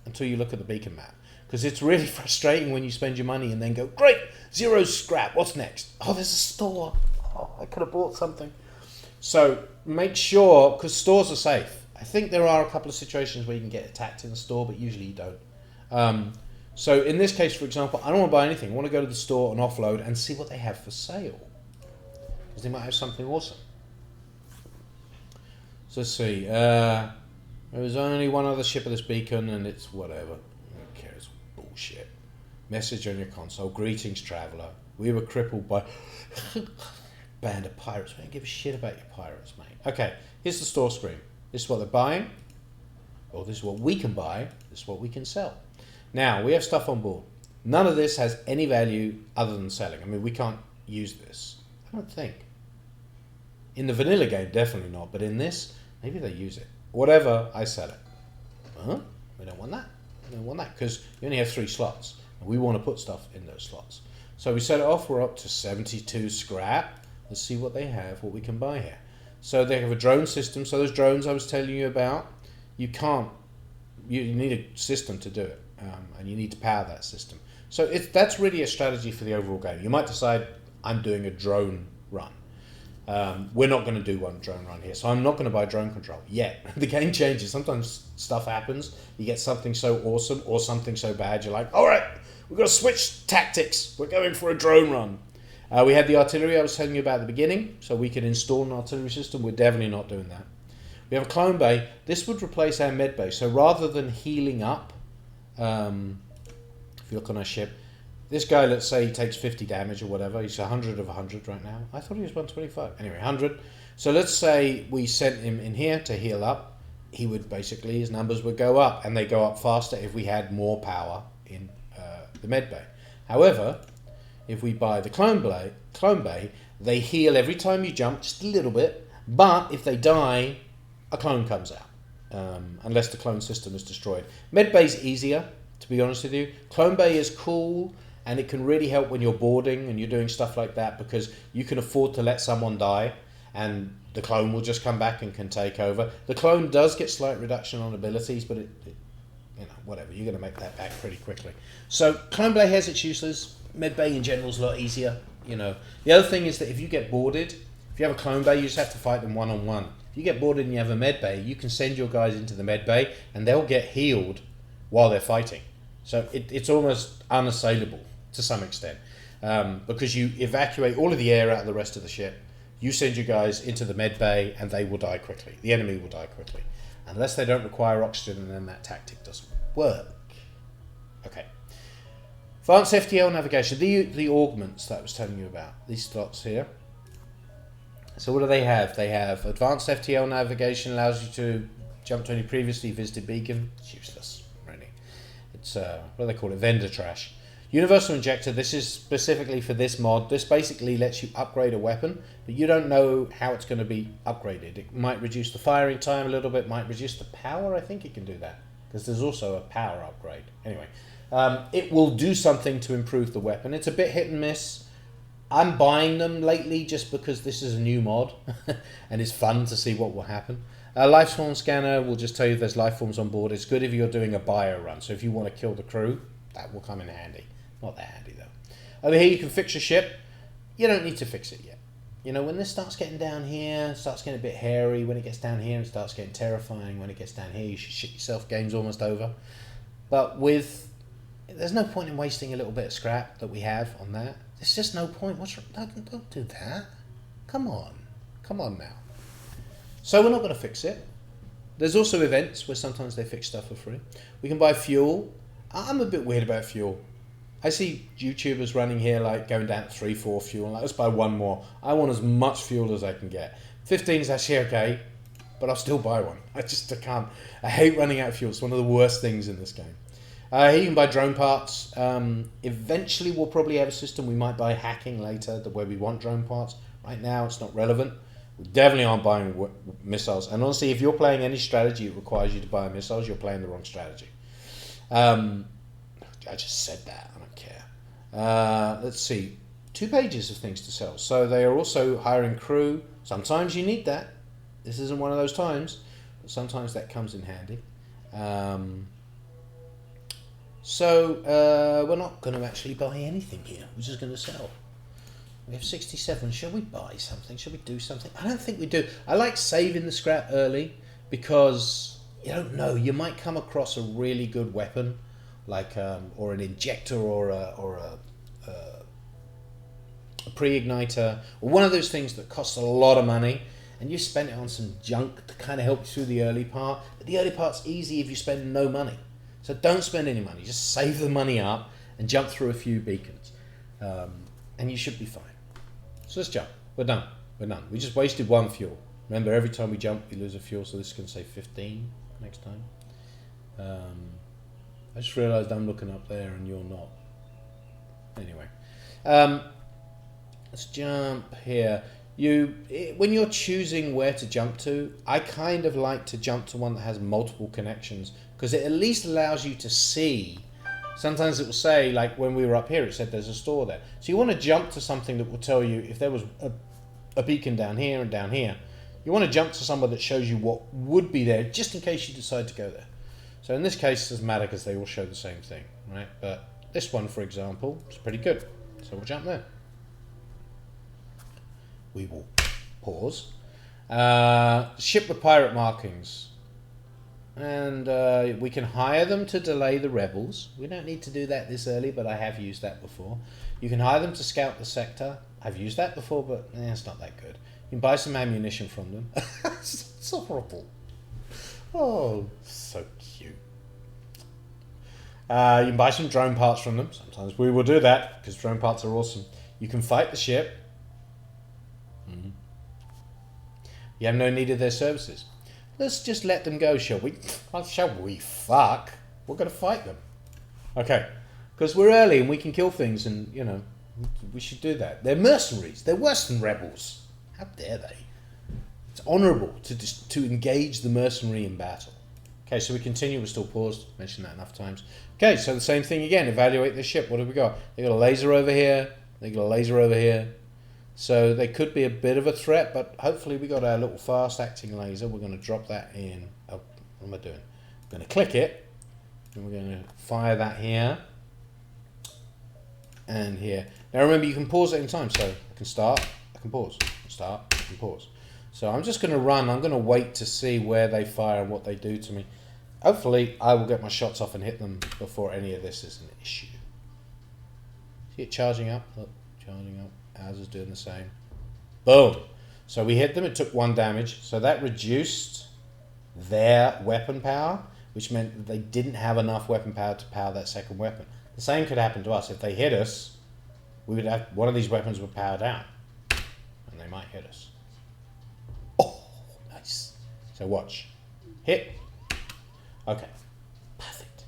until you look at the beacon map. Because it's really frustrating when you spend your money and then go, great, 0 scrap, what's next? Oh, there's a store. Oh, I could have bought something. So make sure, because stores are safe. I think there are a couple of situations where you can get attacked in the store, but usually you don't. So in this case, for example, I don't want to buy anything. I want to go to the store and offload and see what they have for sale, because they might have something awesome. So let's see. There was only one other ship of this beacon, and it's whatever. Who cares? Bullshit. Message on your console. Greetings, traveller. We were crippled by band of pirates. We don't give a shit about your pirates, mate. Okay, here's the store screen. This is what they're buying. Or this is what we can buy. This is what we can sell. Now, we have stuff on board. None of this has any value other than selling. I mean, we can't use this. I don't think. In the vanilla game, definitely not. But in this, maybe they use it. Whatever, I sell it. Huh? We don't want that. We don't want that because you only have 3 slots. And we want to put stuff in those slots. So we set it off. We're up to 72 scrap. Let's see what they have, what we can buy here. So they have a drone system. So those drones I was telling you about, you can't. You need a system to do it. And you need to power that system. So that's really a strategy for the overall game. You might decide, I'm doing a drone run. We're not going to do one drone run here, so I'm not going to buy drone control yet. The game changes. Sometimes stuff happens. You get something so awesome or something so bad, you're like, all right, we've got to switch tactics. We're going for a drone run. We had the artillery I was telling you about at the beginning, so we could install an artillery system. We're definitely not doing that. We have a clone bay. This would replace our med bay. So rather than healing up, if you look on our ship, this guy, let's say he takes 50 damage or whatever. He's 100 of 100 right now. I thought he was 125. Anyway, 100. So let's say we sent him in here to heal up. He would basically, his numbers would go up, and they go up faster if we had more power in the med bay. However, if we buy the clone bay, they heal every time you jump, just a little bit. But if they die, a clone comes out. Unless the clone system is destroyed. Medbay's easier, to be honest with you. Clone Bay is cool, and it can really help when you're boarding and you're doing stuff like that, because you can afford to let someone die, and the clone will just come back and can take over. The clone does get slight reduction on abilities, but it you know, whatever. You're going to make that back pretty quickly. So Clone Bay has its uses. Medbay in general is a lot easier. You know, the other thing is that if you get boarded, if you have a Clone Bay, you just have to fight them one-on-one. If you get boarded and you have a med bay, you can send your guys into the med bay and they'll get healed while they're fighting. So it's almost unassailable to some extent, because you evacuate all of the air out of the rest of the ship. You send your guys into the med bay and they will die quickly. The enemy will die quickly. Unless they don't require oxygen, and then that tactic doesn't work. Okay. Advanced FTL navigation. The augments that I was telling you about. These slots here. So what do they have? They have advanced FTL navigation, allows you to jump to any previously visited beacon. It's useless, really. It's, what do they call it? Vendor trash. Universal injector, this is specifically for this mod. This basically lets you upgrade a weapon, but you don't know how it's going to be upgraded. It might reduce the firing time a little bit, might reduce the power. I think it can do that, because there's also a power upgrade. Anyway, it will do something to improve the weapon. It's a bit hit and miss. I'm buying them lately just because this is a new mod and it's fun to see what will happen. Lifeform scanner will just tell you there's life forms on board. It's good if you're doing a bio run. So if you want to kill the crew, that will come in handy. Not that handy though. Over here you can fix your ship. You don't need to fix it yet. You know, when this starts getting down here, starts getting a bit hairy. When it gets down here, it starts getting terrifying. When it gets down here, you should shit yourself. Game's almost over. But there's no point in wasting a little bit of scrap that we have on that. There's just no point. What's wrong? Don't do that. Come on now. So we're not going to fix it. There's also events where sometimes they fix stuff for free. We can buy fuel. I'm a bit weird about fuel. I see YouTubers running here like going down to 3-4 fuel. Like, let's buy one more. I want as much fuel as I can get. 15 is actually okay, but I'll still buy one. I can't. I hate running out of fuel. It's one of the worst things in this game. Here you can buy drone parts. Eventually we'll probably have a system. We might buy hacking later where we want drone parts. Right now it's not relevant. We definitely aren't buying missiles. And honestly, if you're playing any strategy it requires you to buy missiles, you're playing the wrong strategy. I just said that. I don't care. Let's see. 2 pages of things to sell. So they are also hiring crew. Sometimes you need that. This isn't one of those times. But sometimes that comes in handy. So we're not going to actually buy anything here. We're just going to sell. We have 67. Shall we buy something? Shall we do something? I don't think we do. I like saving the scrap early because you don't know. You might come across a really good weapon, like or an injector or a pre-igniter, or one of those things that costs a lot of money, and you spend it on some junk to kind of help you through the early part. But the early part's easy if you spend no money. So don't spend any money. Just save the money up and jump through a few beacons, and you should be fine. So let's jump. We're done. We're done. We just wasted 1 fuel. Remember, every time we jump, we lose a fuel. So this is going to say 15 next time. I just realised I'm looking up there and you're not. Anyway, let's jump here. When you're choosing where to jump to, I kind of like to jump to one that has multiple connections, because it at least allows you to see. Sometimes it will say, like when we were up here, it said there's a store there. So you want to jump to something that will tell you if there was a beacon down here and down here. You want to jump to somewhere that shows you what would be there, just in case you decide to go there. So in this case, it doesn't matter because they all show the same thing, right? But this one, for example, is pretty good. So we'll jump there. We will pause. Ship with pirate markings. And we can hire them to delay the rebels. We don't need to do that this early, but I have used that before. You can hire them to scout the sector. I've used that before, but it's not that good. You can buy some ammunition from them. It's horrible. Oh, so cute. You can buy some drone parts from them. Sometimes we will do that, because drone parts are awesome. You can fight the ship. You have no need of their services. Let's just let them go, shall we? Shall we? Fuck. We're going to fight them. Okay. Because we're early and we can kill things, and, you know, we should do that. They're mercenaries. They're worse than rebels. How dare they? It's honourable to engage the mercenary in battle. Okay, so we continue. We're still paused. Mentioned that enough times. Okay, so the same thing again. Evaluate the ship. What have we got? They got a laser over here. They got a laser over here. So they could be a bit of a threat, but hopefully we got our little fast-acting laser. We're going to drop that in. Oh, what am I doing? I'm going to click it, and we're going to fire that here and here. Now remember, you can pause at any time. So I can start, I can pause, start, I can pause. So I'm just going to run. I'm going to wait to see where they fire and what they do to me. Hopefully, I will get my shots off and hit them before any of this is an issue. See it charging up? Look, charging up. Ours is doing the same. Boom. So we hit them. It took 1 damage. So that reduced their weapon power, which meant that they didn't have enough weapon power to power that second weapon. The same could happen to us. If they hit us, we would have one of these weapons would power down, and they might hit us. Oh, nice. So watch. Hit. Okay. Perfect.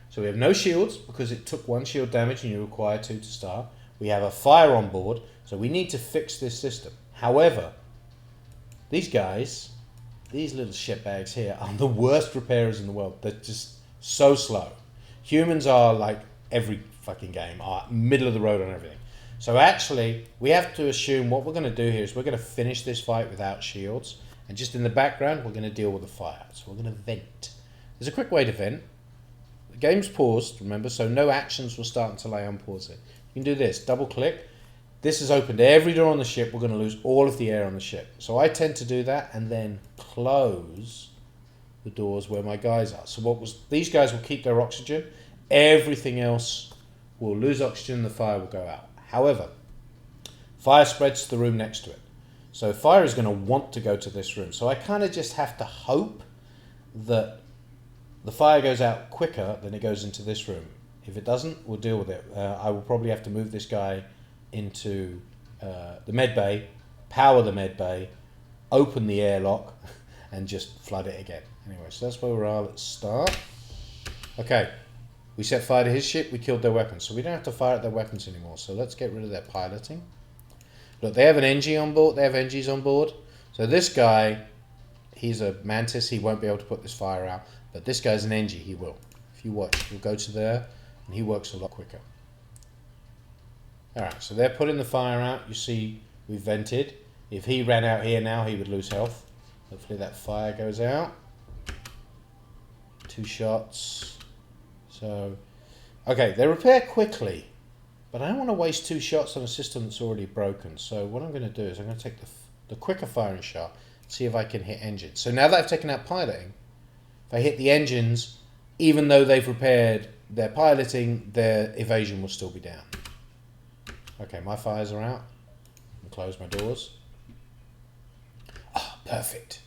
So we have no shields because it took 1 shield damage and you require 2 to start. We have a fire on board, so we need to fix this system. However, these guys, these little shitbags here, are the worst repairers in the world. They're just so slow. Humans are, like every fucking game, are middle of the road on everything. So actually, we have to assume what we're going to do here is we're going to finish this fight without shields, and just in the background, we're going to deal with the fire. So we're going to vent. There's a quick way to vent. The game's paused, remember, so no actions will start until I unpause it. You can do this, double click. This has opened every door on the ship. We're going to lose all of the air on the ship. So I tend to do that and then close the doors where my guys are. So these guys will keep their oxygen. Everything else will lose oxygen. The fire will go out. However, fire spreads to the room next to it. So fire is going to want to go to this room. So I kind of just have to hope that the fire goes out quicker than it goes into this room. If it doesn't, we'll deal with it. I will probably have to move this guy into the med bay, power the med bay, open the airlock, and just flood it again. Anyway, so that's where we are. Let's start. Okay, we set fire to his ship. We killed their weapons, so we don't have to fire at their weapons anymore. So let's get rid of their piloting. Look, they have an NG on board. They have NGs on board. So this guy, he's a mantis. He won't be able to put this fire out. But this guy's an NG. He will. If you watch, we'll go to there. And he works a lot quicker. Alright, so they're putting the fire out. You see, we've vented. If he ran out here now, he would lose health. Hopefully that fire goes out. 2 shots. So, okay, they repair quickly. But I don't want to waste 2 shots on a system that's already broken. So what I'm going to do is I'm going to take the quicker firing shot, See if I can hit engines. So now that I've taken out piloting, if I hit the engines, even though they've repaired their piloting, their evasion will still be down. Okay, my fires are out. I'll close my doors. Ah, perfect.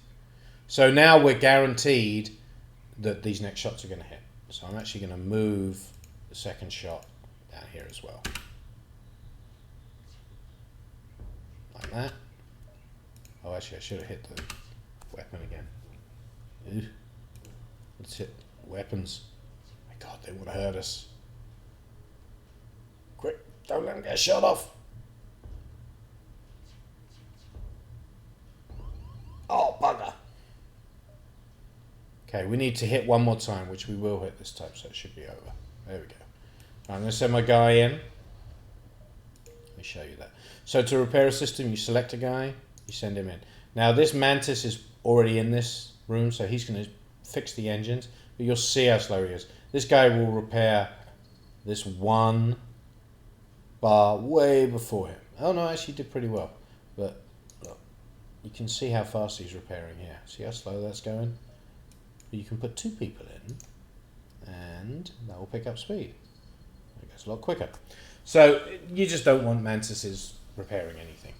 So now we're guaranteed that these next shots are going to hit. So I'm actually going to move the second shot down here as well. Like that. Oh, actually, I should have hit the weapon again. Ew. Let's hit weapons. My God, they would have hurt us. Quick, don't let them get shot off. Oh, bugger. Okay, we need to hit one more time, which we will hit this time, so it should be over. There we go. I'm going to send my guy in. Let me show you that. So to repair a system, you select a guy, you send him in. Now this Mantis is already in this room, so he's going to fix the engines, but you'll see how slow he is. This guy will repair this one bar way before him. Oh no, actually he did pretty well. But look, you can see how fast he's repairing here. See how slow that's going? But you can put 2 people in, and that will pick up speed. It goes a lot quicker. So you just don't want Mantises repairing anything.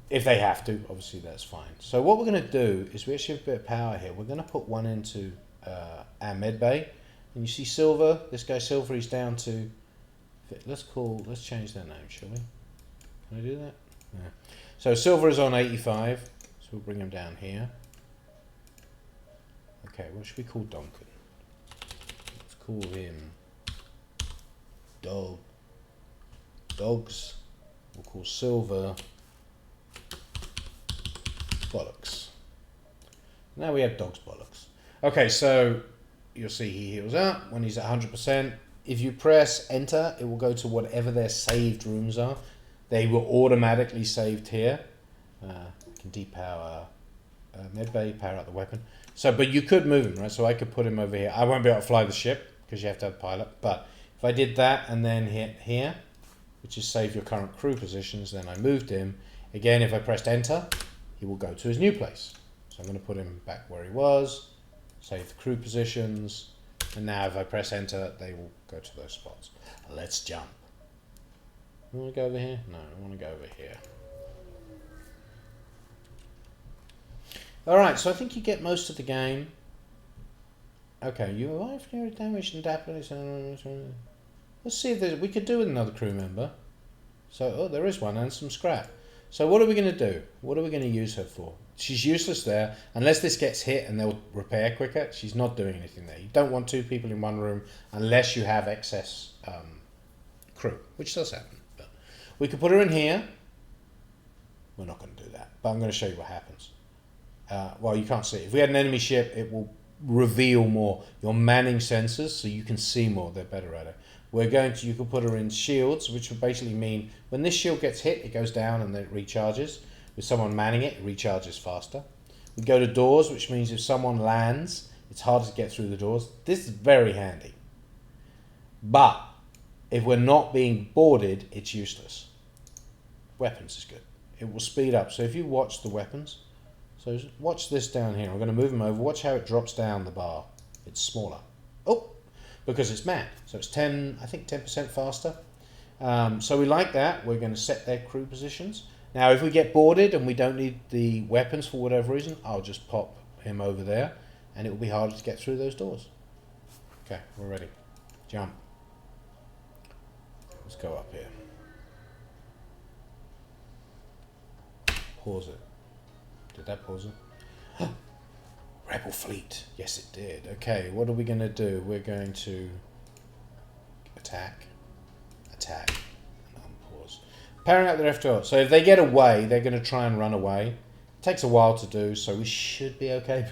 If they have to, obviously that's fine. So what we're going to do is we actually have a bit of power here. We're going to put one into our med bay. And you see Silver, this guy Silver, he's down to, let's change their name, shall we? Can I do that? Yeah. So Silver is on 85, so we'll bring him down here. Okay, what should we call Duncan? Let's call him Dogs. We'll call Silver Bollocks. Now we have Dogs Bollocks. Okay, so you'll see he heals up when he's at 100%. If you press enter, it will go to whatever their saved rooms are. They were automatically saved here. You can depower medbay, power out the weapon. So, but you could move him, right? So I could put him over here. I won't be able to fly the ship because you have to have a pilot. But if I did that and then hit here, which is save your current crew positions, then I moved him. Again, if I pressed enter, he will go to his new place. So I'm going to put him back where he was, save the crew positions, and now if I press enter, they will go to those spots. Let's jump. You want to go over here? No, I want to go over here. Alright, so I think you get most of the game. Okay, you arrived near damage and damage. Let's see if we could do with another crew member. So, oh, there is one and some scrap. So what are we going to do? What are we going to use her for? She's useless there. Unless this gets hit and they'll repair quicker, she's not doing anything there. You don't want 2 people in one room unless you have excess crew, which does happen. But we could put her in here. We're not going to do that, but I'm going to show you what happens. Well, you can't see it. If we had an enemy ship, it will reveal more. Your manning sensors, so you can see more. They're better at it. You can put her in shields, which would basically mean when this shield gets hit, it goes down and then it recharges. With someone manning it, it recharges faster. We go to doors, which means if someone lands, it's harder to get through the doors. This is very handy. But if we're not being boarded, it's useless. Weapons is good. It will speed up. So if you watch the weapons, so watch this down here. I'm going to move them over. Watch how it drops down the bar. It's smaller. Oh, because it's manned. So it's 10% faster. So we like that. We're going to set their crew positions. Now, if we get boarded and we don't need the weapons for whatever reason, I'll just pop him over there and it will be harder to get through those doors. Okay, we're ready. Jump. Let's go up here. Pause it. Did that pause it? Rebel fleet. Yes, it did. Okay, what are we going to do? We're going to attack, and unpause. Powering up their FTL. So if they get away, they're going to try and run away. It takes a while to do, so we should be okay.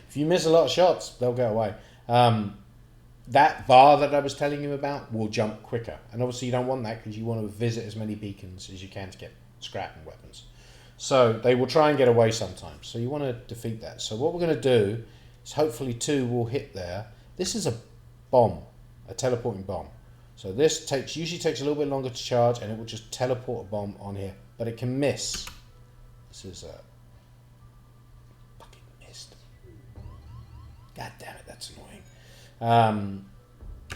If you miss a lot of shots, they'll get away. That bar that I was telling you about will jump quicker. And obviously you don't want that because you want to visit as many beacons as you can to get scrap and weapons. So they will try and get away sometimes. So you want to defeat that. So what we're going to do is hopefully 2 will hit there. This is a bomb, a teleporting bomb. So this usually takes a little bit longer to charge and it will just teleport a bomb on here. But it can miss. This is God damn it, that's annoying.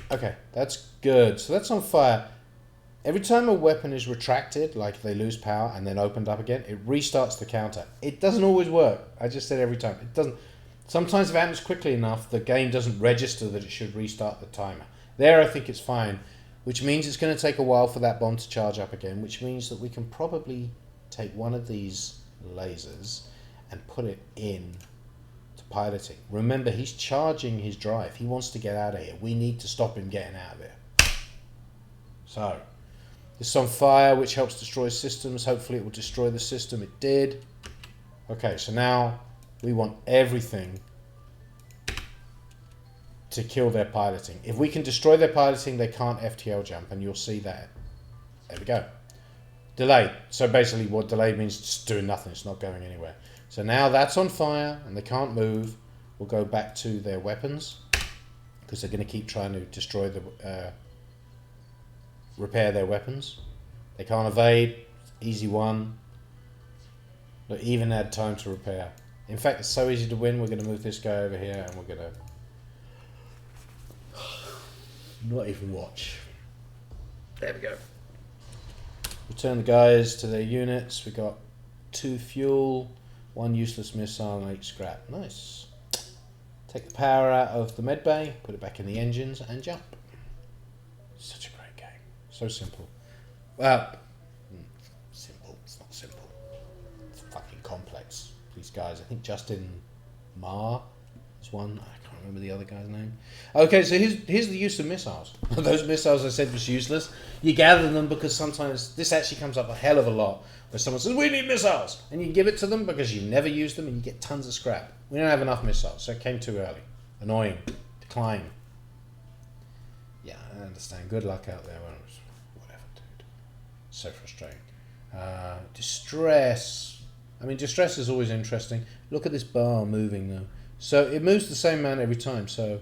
Okay, that's good. So that's on fire. Every time a weapon is retracted, like they lose power and then opened up again, it restarts the counter. It doesn't always work. I just said every time. It doesn't. Sometimes if it happens quickly enough, the game doesn't register that it should restart the timer. There, I think it's fine, which means it's going to take a while for that bomb to charge up again, which means that we can probably take one of these lasers and put it in to piloting. Remember, he's charging his drive. He wants to get out of here. We need to stop him getting out of here. So, this is on fire, which helps destroy systems. Hopefully it will destroy the system. It did. Okay, so now we want everything to kill their piloting. If we can destroy their piloting, they can't FTL jump, and you'll see that. There we go. Delay. So basically what delay means, just doing nothing. It's not going anywhere. So now that's on fire, and they can't move. We'll go back to their weapons, because they're going to keep trying to destroy the... repair their weapons. They can't evade. Easy one. Look, even had time to repair. In fact, it's so easy to win. We're going to move this guy over here, and we're going to not even watch. There we go. Return the guys to their units. We got 2 fuel, 1 useless missile, and 8 scrap. Nice. Take the power out of the med bay, put it back in the engines, and jump. Such a great game. So simple. Well, simple. It's not simple. It's fucking complex. These guys, I think Justin Marr is one. I can't remember the other guy's name. Okay, so here's the use of missiles. Those missiles I said was useless. You gather them because sometimes this actually comes up a hell of a lot. Where someone says, we need missiles. And you give it to them because you never use them and you get tons of scrap. We don't have enough missiles, so it came too early. Annoying. Decline. Yeah, I understand. Good luck out there. Whatever, dude. So frustrating. Distress. I mean, distress is always interesting. Look at this bar moving, though. So it moves the same amount every time. So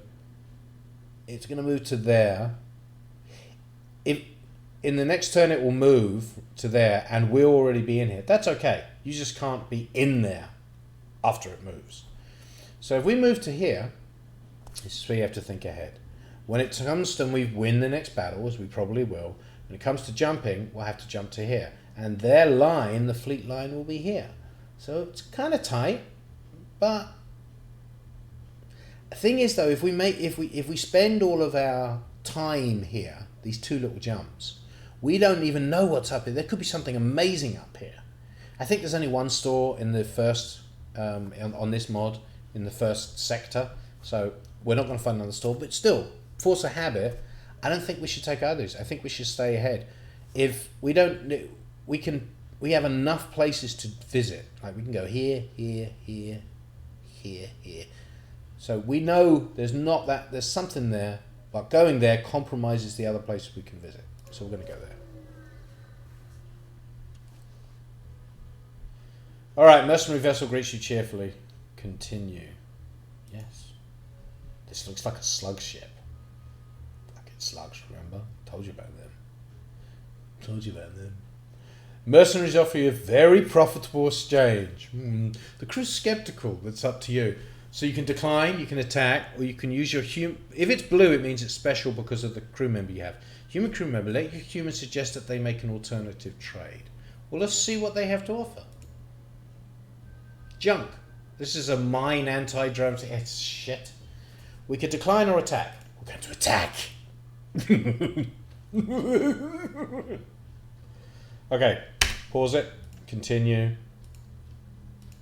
it's going to move to there. If in the next turn it will move to there, and we'll already be in here. That's okay. You just can't be in there after it moves. So if we move to here, this is where you have to think ahead. When it comes to we win the next battle, as we probably will, when it comes to jumping, we'll have to jump to here. And their line, the fleet line, will be here. So it's kind of tight, but the thing is though, if we spend all of our time here, these 2 little jumps, we don't even know what's up here. There could be something amazing up here. I think there's only one store in the first on this mod in the first sector, so we're not going to find another store. But still, force a habit. I don't think we should take others. I think we should stay ahead. If we don't, we have enough places to visit. Like we can go here, here, here, here, here. So we know there's something there, but going there compromises the other places we can visit. So we're going to go there. All right, mercenary vessel greets you cheerfully. Continue. Yes. This looks like a slug ship. Fucking slugs, remember? Told you about them. Mercenaries offer you a very profitable exchange. The crew's skeptical. That's up to you. So you can decline, you can attack, or you can use your if it's blue, it means it's special because of the crew member you have. Human crew member, let your human suggest that they make an alternative trade. Well, let's see what they have to offer. Junk. This is a mine anti-drone. It's shit. We could decline or attack. We're going to attack. Okay, pause it. Continue.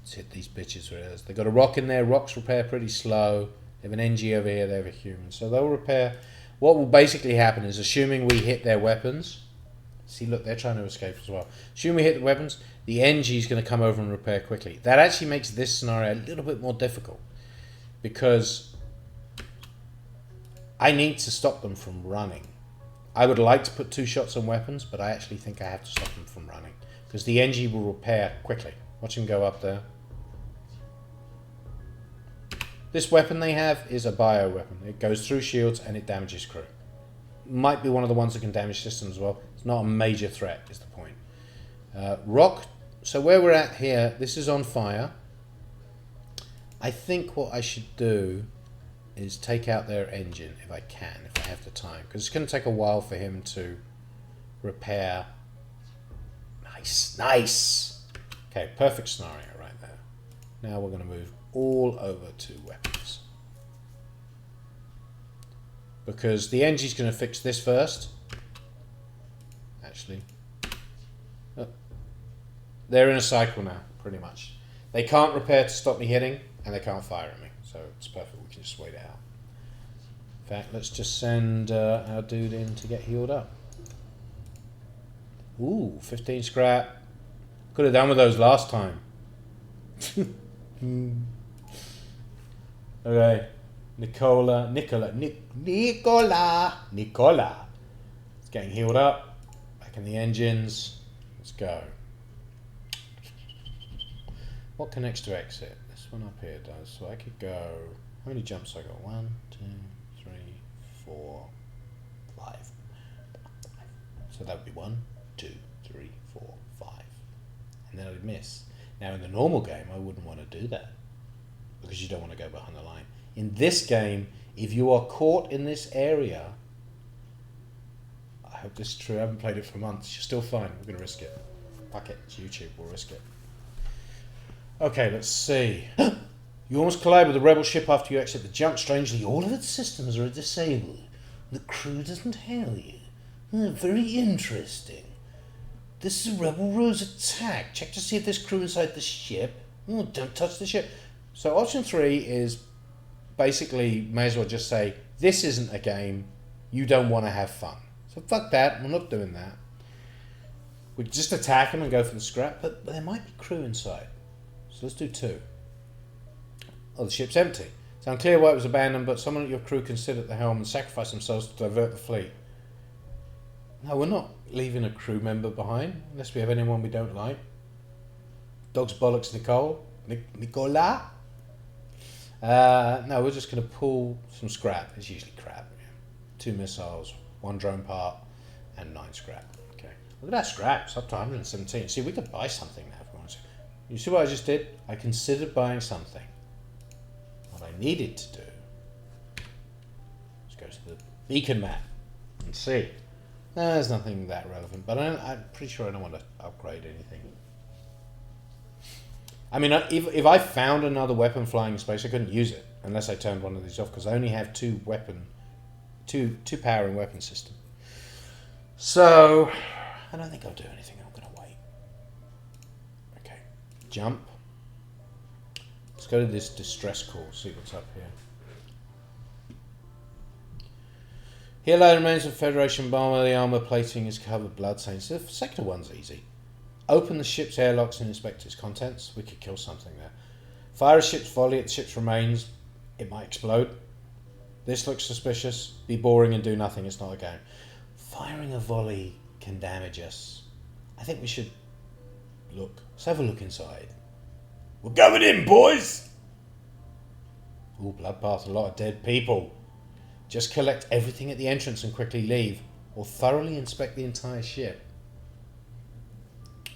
Let's hit these bitches where it is. They've got a rock in there. Rocks repair pretty slow. They have an NG over here. They have a human. So they'll repair. What will basically happen is, assuming we hit their weapons. See, look, they're trying to escape as well. Assuming we hit the weapons, the NG is going to come over and repair quickly. That actually makes this scenario a little bit more difficult, because I need to stop them from running. I would like to put 2 shots on weapons, but I actually think I have to stop them from running, because the NG will repair quickly. Watch him go up there. This weapon they have is a bio weapon. It goes through shields and it damages crew. Might be one of the ones that can damage systems as well. It's not a major threat, is the point. Rock. So where we're at here, this is on fire. I think what I should do is take out their engine if I can, if I have the time. Because it's going to take a while for him to repair. Nice, nice. Okay, perfect scenario right there. Now we're going to move all over to weapons. Because the engine's going to fix this first. Actually. Oh. They're in a cycle now, pretty much. They can't repair to stop me hitting, and they can't fire at me. So it's perfect, we can just wait it out. In fact, let's just send our dude in to get healed up. Ooh, 15 scrap. Could have done with those last time. Okay. Nicola. It's getting healed up. Back in the engines. Let's go. What connects to exit? This one up here does. So I could go. How many jumps I got? 1, 2, 3, 4, 5. So that would be 1, 2, 3, 4, 5. And then I'd miss. Now in the normal game, I wouldn't want to do that because you don't want to go behind the line. In this game, if you are caught in this area, I hope this is true. I haven't played it for months. You're still fine. We're going to risk it. Fuck it. It's YouTube. We'll risk it. Okay, let's see. You almost collide with a rebel ship after you exit the jump. Strangely, all of its systems are disabled. The crew doesn't hail you. Very interesting. This is a rebel ruse attack. Check to see if there's crew inside the ship. Don't touch the ship. So option 3 is basically, may as well just say, this isn't a game. You don't want to have fun. So fuck that. We're not doing that. We just attack them and go for the scrap, but there might be crew inside. So let's do 2. Oh, the ship's empty. It's unclear why it was abandoned, but someone at your crew considered the helm and sacrificed themselves to divert the fleet. No, we're not leaving a crew member behind, unless we have anyone we don't like. Dog's bollocks, Nicola? No, we're just going to pull some scrap. It's usually crap. Yeah. 2 missiles, 1 drone part, and 9 scrap. Okay. Look at that scrap. It's up to 117. See, we could buy something now if we want to. You see what I just did? I considered buying something. What I needed to do is go to the beacon map and see. There's nothing that relevant, but I'm pretty sure I don't want to upgrade anything. I mean, if I found another weapon flying in space, I couldn't use it unless I turned one of these off because I only have 2 powering weapon system. So I don't think I'll do anything. I'm going to wait. Okay, jump. Let's go to this distress call. See what's up here. Here lie the remains of Federation bomber. The armor plating is covered bloodstains. The sector one's easy. Open the ship's airlocks and inspect its contents. We could kill something there. Fire a ship's volley at the ship's remains. It might explode. This looks suspicious. Be boring and do nothing. It's not a game. Firing a volley can damage us. I think we should look. Let's have a look inside. We're going in, boys! Ooh, bloodbath, a lot of dead people. Just collect everything at the entrance and quickly leave, or thoroughly inspect the entire ship.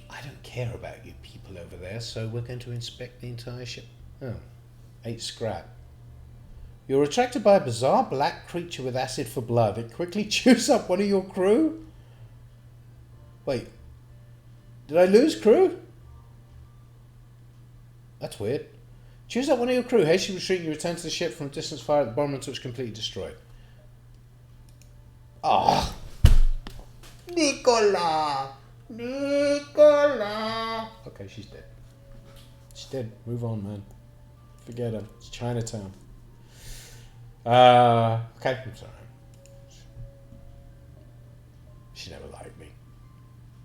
I don't care about you people over there, so we're going to inspect the entire ship. Oh, 8 scrap. You're attracted by a bizarre black creature with acid for blood. It quickly chews up one of your crew? Wait, did I lose crew? That's weird. Choose up one of your crew. Hastily retreat, you return to the ship from distance fire at the bomber until it's completely destroyed. Ah! Nicola! Okay, she's dead. She's dead. Move on, man. Forget her. It's Chinatown. Okay, I'm sorry. She never liked me.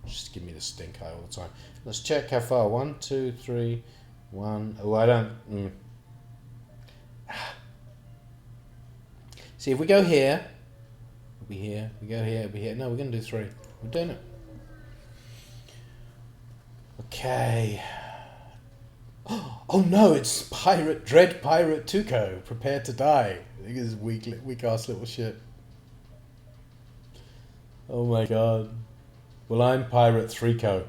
Just give me the stink eye all the time. Let's check how far. 1, 2, 3, 1. Oh, I don't. See, if we go here, we'll be here. We go here, we'll be here. No, we're going to do 3. We're doing it. Okay. Oh no, it's Dread Pirate Tuco. Prepare to die. Look at this weak ass little shit. Oh my god. Well, I'm Pirate 3Co.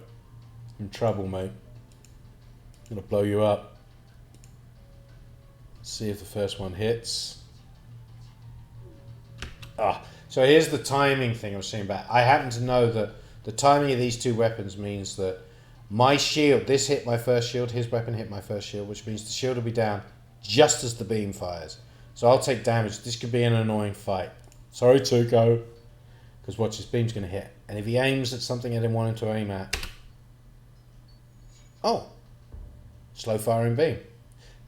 In trouble, mate. I'm gonna blow you up. See if the first one hits. So here's the timing thing I was saying about. I happen to know that the timing of these two weapons means that my shield, this hit my first shield, his weapon hit my first shield, which means the shield will be down just as the beam fires. So I'll take damage. This could be an annoying fight. Sorry, Tuco. Because watch, his beam's going to hit. And if he aims at something I didn't want him to aim at... Oh. Slow firing beam.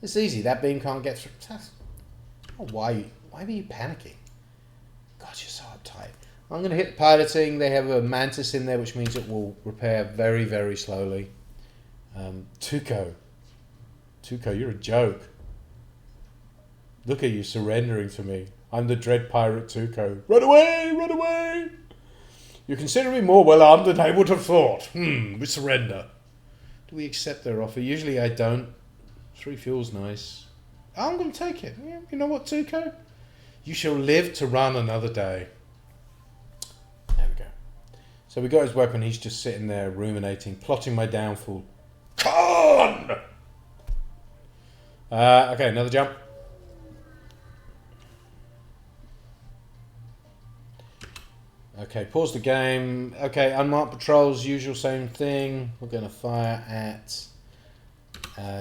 It's easy. That beam can't get through. Oh, why were you panicking? God, you're so uptight. I'm going to hit the piloting. They have a mantis in there, which means it will repair very, very slowly. Tuco, you're a joke. Look at you surrendering to me. I'm the dread pirate Tuco. Run away, run away. You consider me more well-armed than I would have thought. We surrender. Do we accept their offer? Usually I don't. 3 fuel's nice. I'm going to take it. Yeah, you know what, Tuco? You shall live to run another day. There we go. So we got his weapon. He's just sitting there ruminating, plotting my downfall. Con! Okay, another jump. Okay, pause the game. Okay, unmarked patrols, usual same thing. We're going to fire at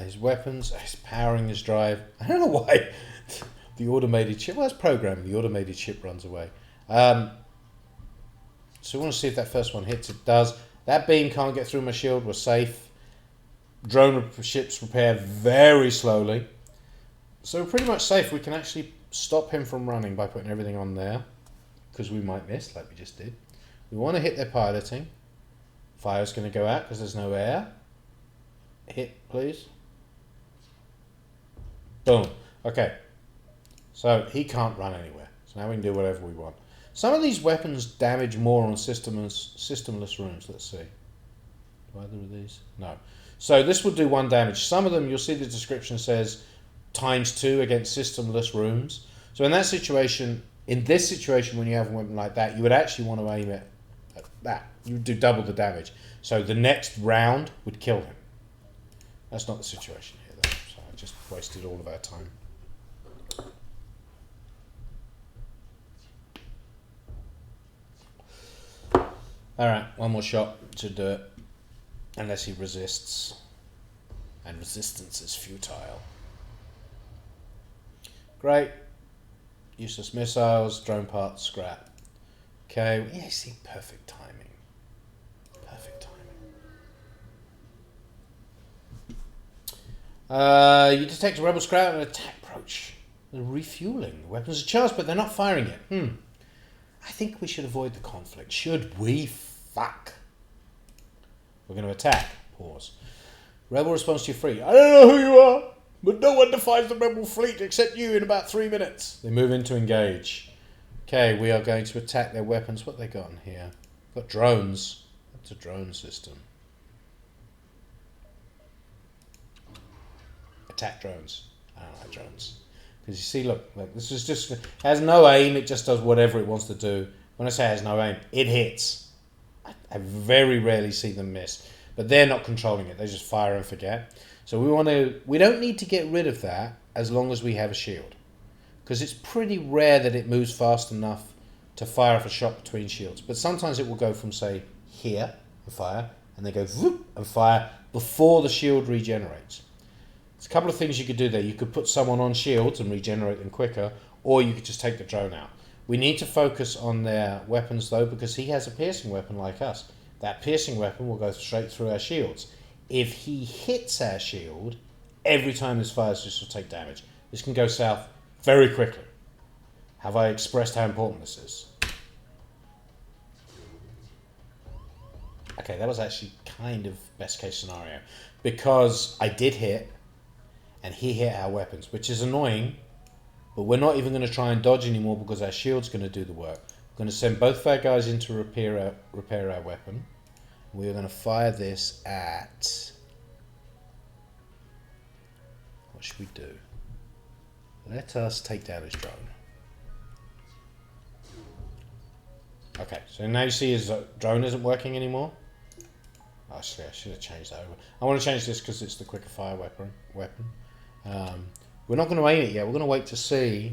his weapons. He's powering his drive. I don't know why the automated ship, well, it's programmed. The automated ship runs away. So we want to see if that first one hits. It does. That beam can't get through my shield. We're safe. Drone ships repair very slowly. So we're pretty much safe. We can actually stop him from running by putting everything on there. Because we might miss, like we just did. We want to hit their piloting. Fire's going to go out because there's no air. Hit, please. Boom. Okay. So he can't run anywhere. So now we can do whatever we want. Some of these weapons damage more on systemless rooms. Let's see. Do either of these? No. So this will do 1 damage. Some of them, you'll see the description says ×2 against systemless rooms. So in that situation... In this situation, when you have a weapon like that, you would actually want to aim it at that. You would do double the damage. So the next round would kill him. That's not the situation here, though. So I just wasted all of our time. Alright, one more shot to do it. Unless he resists. And resistance is futile. Great. Useless missiles, drone parts, scrap. Okay, yeah, see, perfect timing. Perfect timing. You detect a rebel scrap and attack approach. They're refueling. The weapons are charged, but they're not firing it. I think we should avoid the conflict. Should we? Fuck. We're going to attack. Pause. Rebel response to you free. I don't know who you are. But no one defies the rebel fleet except you in about 3 minutes. They move in to engage. Okay, we are going to attack their weapons. What have they got in here? Got drones. That's a drone system. Attack drones. I don't like drones. Because you see, look, this is just... It has no aim. It just does whatever it wants to do. When I say it has no aim, it hits. I very rarely see them miss. But they're not controlling it. They just fire and forget. So we don't need to get rid of that as long as we have a shield. Because it's pretty rare that it moves fast enough to fire off a shot between shields. But sometimes it will go from, say, here and fire, and then go whoop and fire before the shield regenerates. There's a couple of things you could do there. You could put someone on shields and regenerate them quicker, or you could just take the drone out. We need to focus on their weapons, though, because he has a piercing weapon like us. That piercing weapon will go straight through our shields. If he hits our shield, every time this fires, this will take damage. This can go south very quickly. Have I expressed how important this is? Okay, that was actually kind of best case scenario. Because I did hit, and he hit our weapons, which is annoying, but we're not even going to try and dodge anymore because our shield's going to do the work. We're going to send both of our guys in to repair our weapon. We're going to fire this at... What should we do? Let us take down his drone. Okay, so now you see his drone isn't working anymore. Actually, I should have changed that over. I want to change this because it's the quicker fire weapon. We're not going to aim it yet. We're going to wait to see...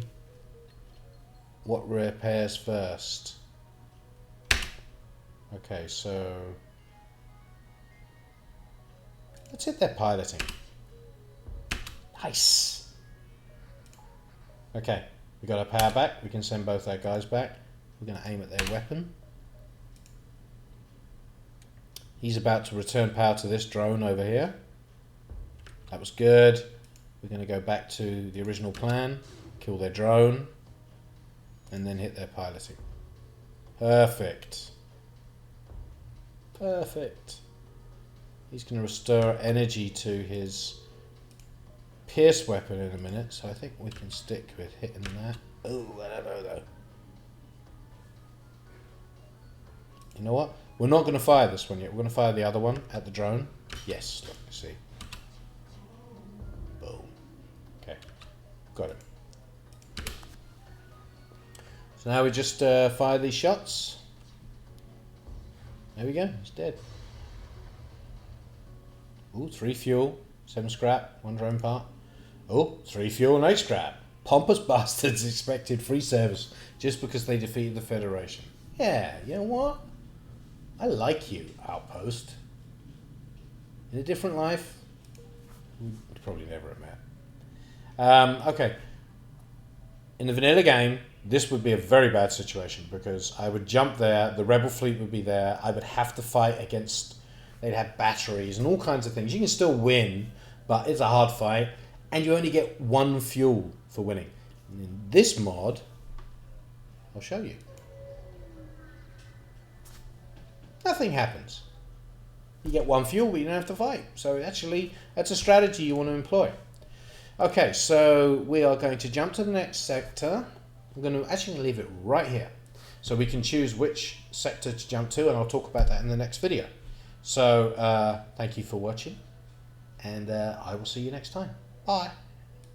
what repairs first. Okay, so let's hit their piloting. Nice. Okay, we got our power back. We can send both our guys back. We're going to aim at their weapon. He's about to return power to this drone over here. That was good. We're going to go back to the original plan, kill their drone, and then hit their piloting. Perfect. Perfect. He's going to restore energy to his pierce weapon in a minute, so I think we can stick with hitting that. Oh, I don't know though. You know what? We're not going to fire this one yet. We're going to fire the other one at the drone. Yes, look, see. Boom. Okay, got it. So now we just fire these shots. There we go, it's dead. Ooh, 3 fuel, 7 scrap, 1 drone part. Oh, 3 fuel and 8 scrap. Pompous bastards expected free service just because they defeated the Federation. Yeah, you know what? I like you, Outpost. In a different life, we'd probably never have met. Okay. In the vanilla game, this would be a very bad situation because I would jump there, the rebel fleet would be there, I would have to fight against, they'd have batteries and all kinds of things. You can still win, but it's a hard fight, and you only get 1 fuel for winning. In this mod, I'll show you. Nothing happens. You get 1 fuel, but you don't have to fight. So actually, that's a strategy you want to employ. Okay, so we are going to jump to the next sector. I'm going to actually leave it right here. So we can choose which sector to jump to, and I'll talk about that in the next video. So thank you for watching, and I will see you next time. Bye.